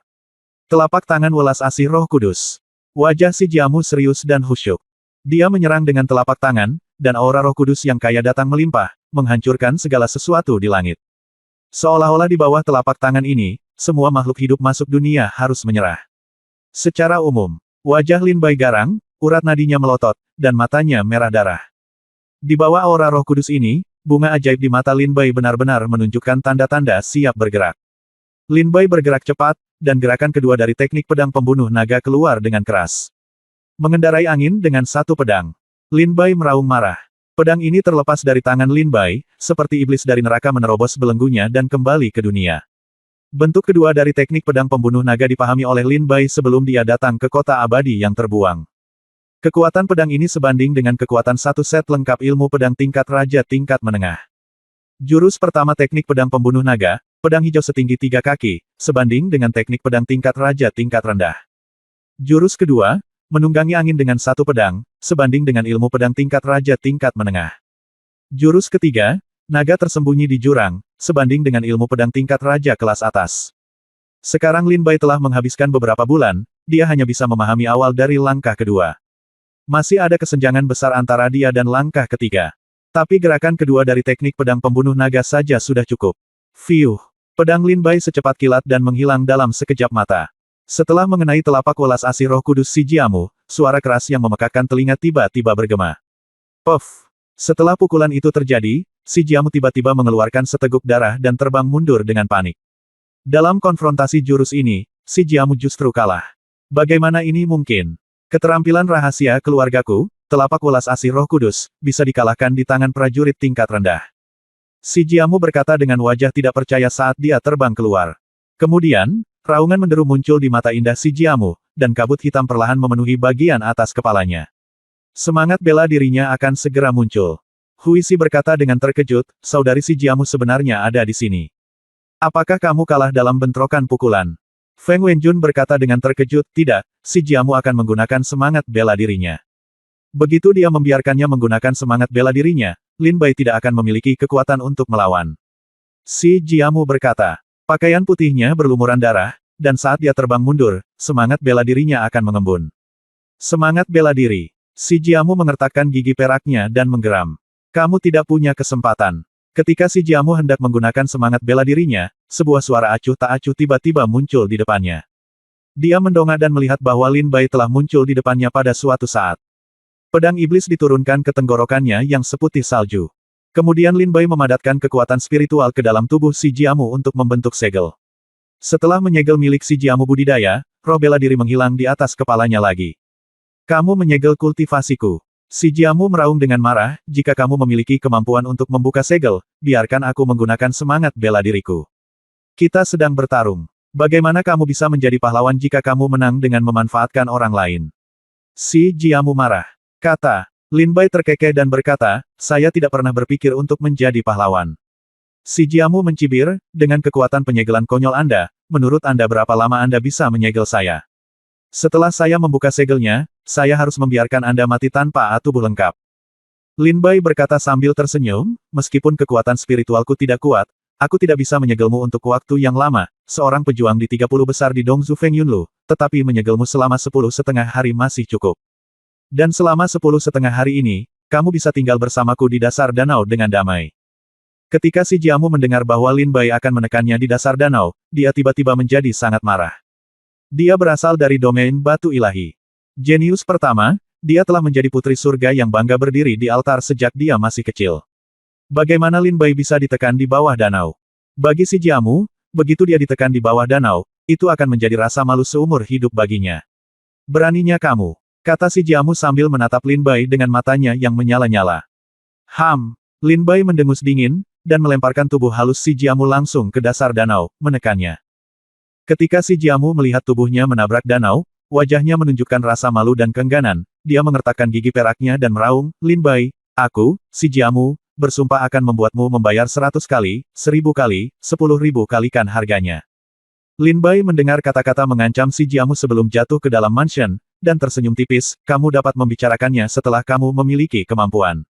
Telapak tangan welas asih Roh Kudus. Wajah si Jiamu serius dan khusyuk. Dia menyerang dengan telapak tangan, dan aura Roh Kudus yang kaya datang melimpah, menghancurkan segala sesuatu di langit. Seolah-olah di bawah telapak tangan ini, semua makhluk hidup masuk dunia harus menyerah. Secara umum, wajah Lin Bai garang, urat nadinya melotot, dan matanya merah darah. Di bawah aura Roh Kudus ini, bunga ajaib di mata Lin Bai benar-benar menunjukkan tanda-tanda siap bergerak. Lin Bai bergerak cepat, dan gerakan kedua dari teknik pedang pembunuh naga keluar dengan keras. Mengendarai angin dengan satu pedang. Lin Bai meraung marah. Pedang ini terlepas dari tangan Lin Bai, seperti iblis dari neraka menerobos belenggunya dan kembali ke dunia. Bentuk kedua dari teknik pedang pembunuh naga dipahami oleh Lin Bai sebelum dia datang ke kota abadi yang terbuang. Kekuatan pedang ini sebanding dengan kekuatan satu set lengkap ilmu pedang tingkat raja tingkat menengah. Jurus pertama teknik pedang pembunuh naga, pedang hijau setinggi 3 kaki, sebanding dengan teknik pedang tingkat raja tingkat rendah. Jurus kedua, menunggangi angin dengan satu pedang, sebanding dengan ilmu pedang tingkat raja tingkat menengah. Jurus ketiga, naga tersembunyi di jurang, sebanding dengan ilmu pedang tingkat raja kelas atas. Sekarang Lin Bai telah menghabiskan beberapa bulan, dia hanya bisa memahami awal dari langkah kedua. Masih ada kesenjangan besar antara dia dan langkah ketiga. Tapi gerakan kedua dari teknik pedang pembunuh naga saja sudah cukup. Fiuh! Pedang Lin Bai secepat kilat dan menghilang dalam sekejap mata. Setelah mengenai telapak welas asih Roh Kudus si Jiamu, suara keras yang memekakkan telinga tiba-tiba bergema. Puff! Setelah pukulan itu terjadi, si Jiamu tiba-tiba mengeluarkan seteguk darah dan terbang mundur dengan panik. Dalam konfrontasi jurus ini, si Jiamu justru kalah. Bagaimana ini mungkin? Keterampilan rahasia keluargaku, telapak welas asih Roh Kudus, bisa dikalahkan di tangan prajurit tingkat rendah. Si Jiamu berkata dengan wajah tidak percaya saat dia terbang keluar. Kemudian, raungan menderu muncul di mata indah si Jiamu, dan kabut hitam perlahan memenuhi bagian atas kepalanya. Semangat bela dirinya akan segera muncul. Hui Si berkata dengan terkejut, saudari si Jiamu sebenarnya ada di sini. Apakah kamu kalah dalam bentrokan pukulan? Feng Wenjun berkata dengan terkejut, tidak, si Jiamu akan menggunakan semangat bela dirinya. Begitu dia membiarkannya menggunakan semangat bela dirinya, Lin Bai tidak akan memiliki kekuatan untuk melawan. Si Jiamu berkata, pakaian putihnya berlumuran darah, dan saat dia terbang mundur, semangat bela dirinya akan mengembun. Semangat bela diri. Si Jiamu mengertakkan gigi peraknya dan menggeram. Kamu tidak punya kesempatan. Ketika si Jiamu hendak menggunakan semangat bela dirinya, sebuah suara acuh tak acuh tiba-tiba muncul di depannya. Dia mendongak dan melihat bahwa Lin Bai telah muncul di depannya pada suatu saat. Pedang iblis diturunkan ke tenggorokannya yang seputih salju. Kemudian Lin Bai memadatkan kekuatan spiritual ke dalam tubuh si Jiamu untuk membentuk segel. Setelah menyegel milik si Jiamu budidaya, roh bela diri menghilang di atas kepalanya lagi. Kamu menyegel kultivasiku. Si Jiamu meraung dengan marah, jika kamu memiliki kemampuan untuk membuka segel, biarkan aku menggunakan semangat bela diriku. Kita sedang bertarung. Bagaimana kamu bisa menjadi pahlawan jika kamu menang dengan memanfaatkan orang lain? Si Jiamu marah. Kata, Lin Bai terkekeh dan berkata, saya tidak pernah berpikir untuk menjadi pahlawan. Si Jiamu mencibir, dengan kekuatan penyegelan konyol Anda, menurut Anda berapa lama Anda bisa menyegel saya? Setelah saya membuka segelnya, saya harus membiarkan Anda mati tanpa tubuh lengkap. Lin Bai berkata sambil tersenyum, meskipun kekuatan spiritualku tidak kuat, aku tidak bisa menyegelmu untuk waktu yang lama, seorang pejuang di 30 besar di Dongzu Feng Yunlu, tetapi menyegelmu selama 10,5 hari masih cukup. Dan selama 10,5 hari ini, kamu bisa tinggal bersamaku di dasar danau dengan damai. Ketika si Jiamu mendengar bahwa Lin Bai akan menekannya di dasar danau, dia tiba-tiba menjadi sangat marah. Dia berasal dari domain batu ilahi. Jenius pertama, dia telah menjadi putri surga yang bangga berdiri di altar sejak dia masih kecil. Bagaimana Lin Bai bisa ditekan di bawah danau? Bagi si Jiamu, begitu dia ditekan di bawah danau, itu akan menjadi rasa malu seumur hidup baginya. Beraninya kamu, kata si Jiamu sambil menatap Lin Bai dengan matanya yang menyala-nyala. Lin Bai mendengus dingin, dan melemparkan tubuh halus si Jiamu langsung ke dasar danau, menekannya. Ketika si Jiamu melihat tubuhnya menabrak danau, wajahnya menunjukkan rasa malu dan keengganan, dia mengertakkan gigi peraknya dan meraung, Lin Bai, aku, si Jiamu, bersumpah akan membuatmu membayar 100 kali, 1000 kali, 10.000 kalikan harganya. Lin Bai mendengar kata-kata mengancam si Jiamu sebelum jatuh ke dalam mansion, dan tersenyum tipis, kamu dapat membicarakannya setelah kamu memiliki kemampuan.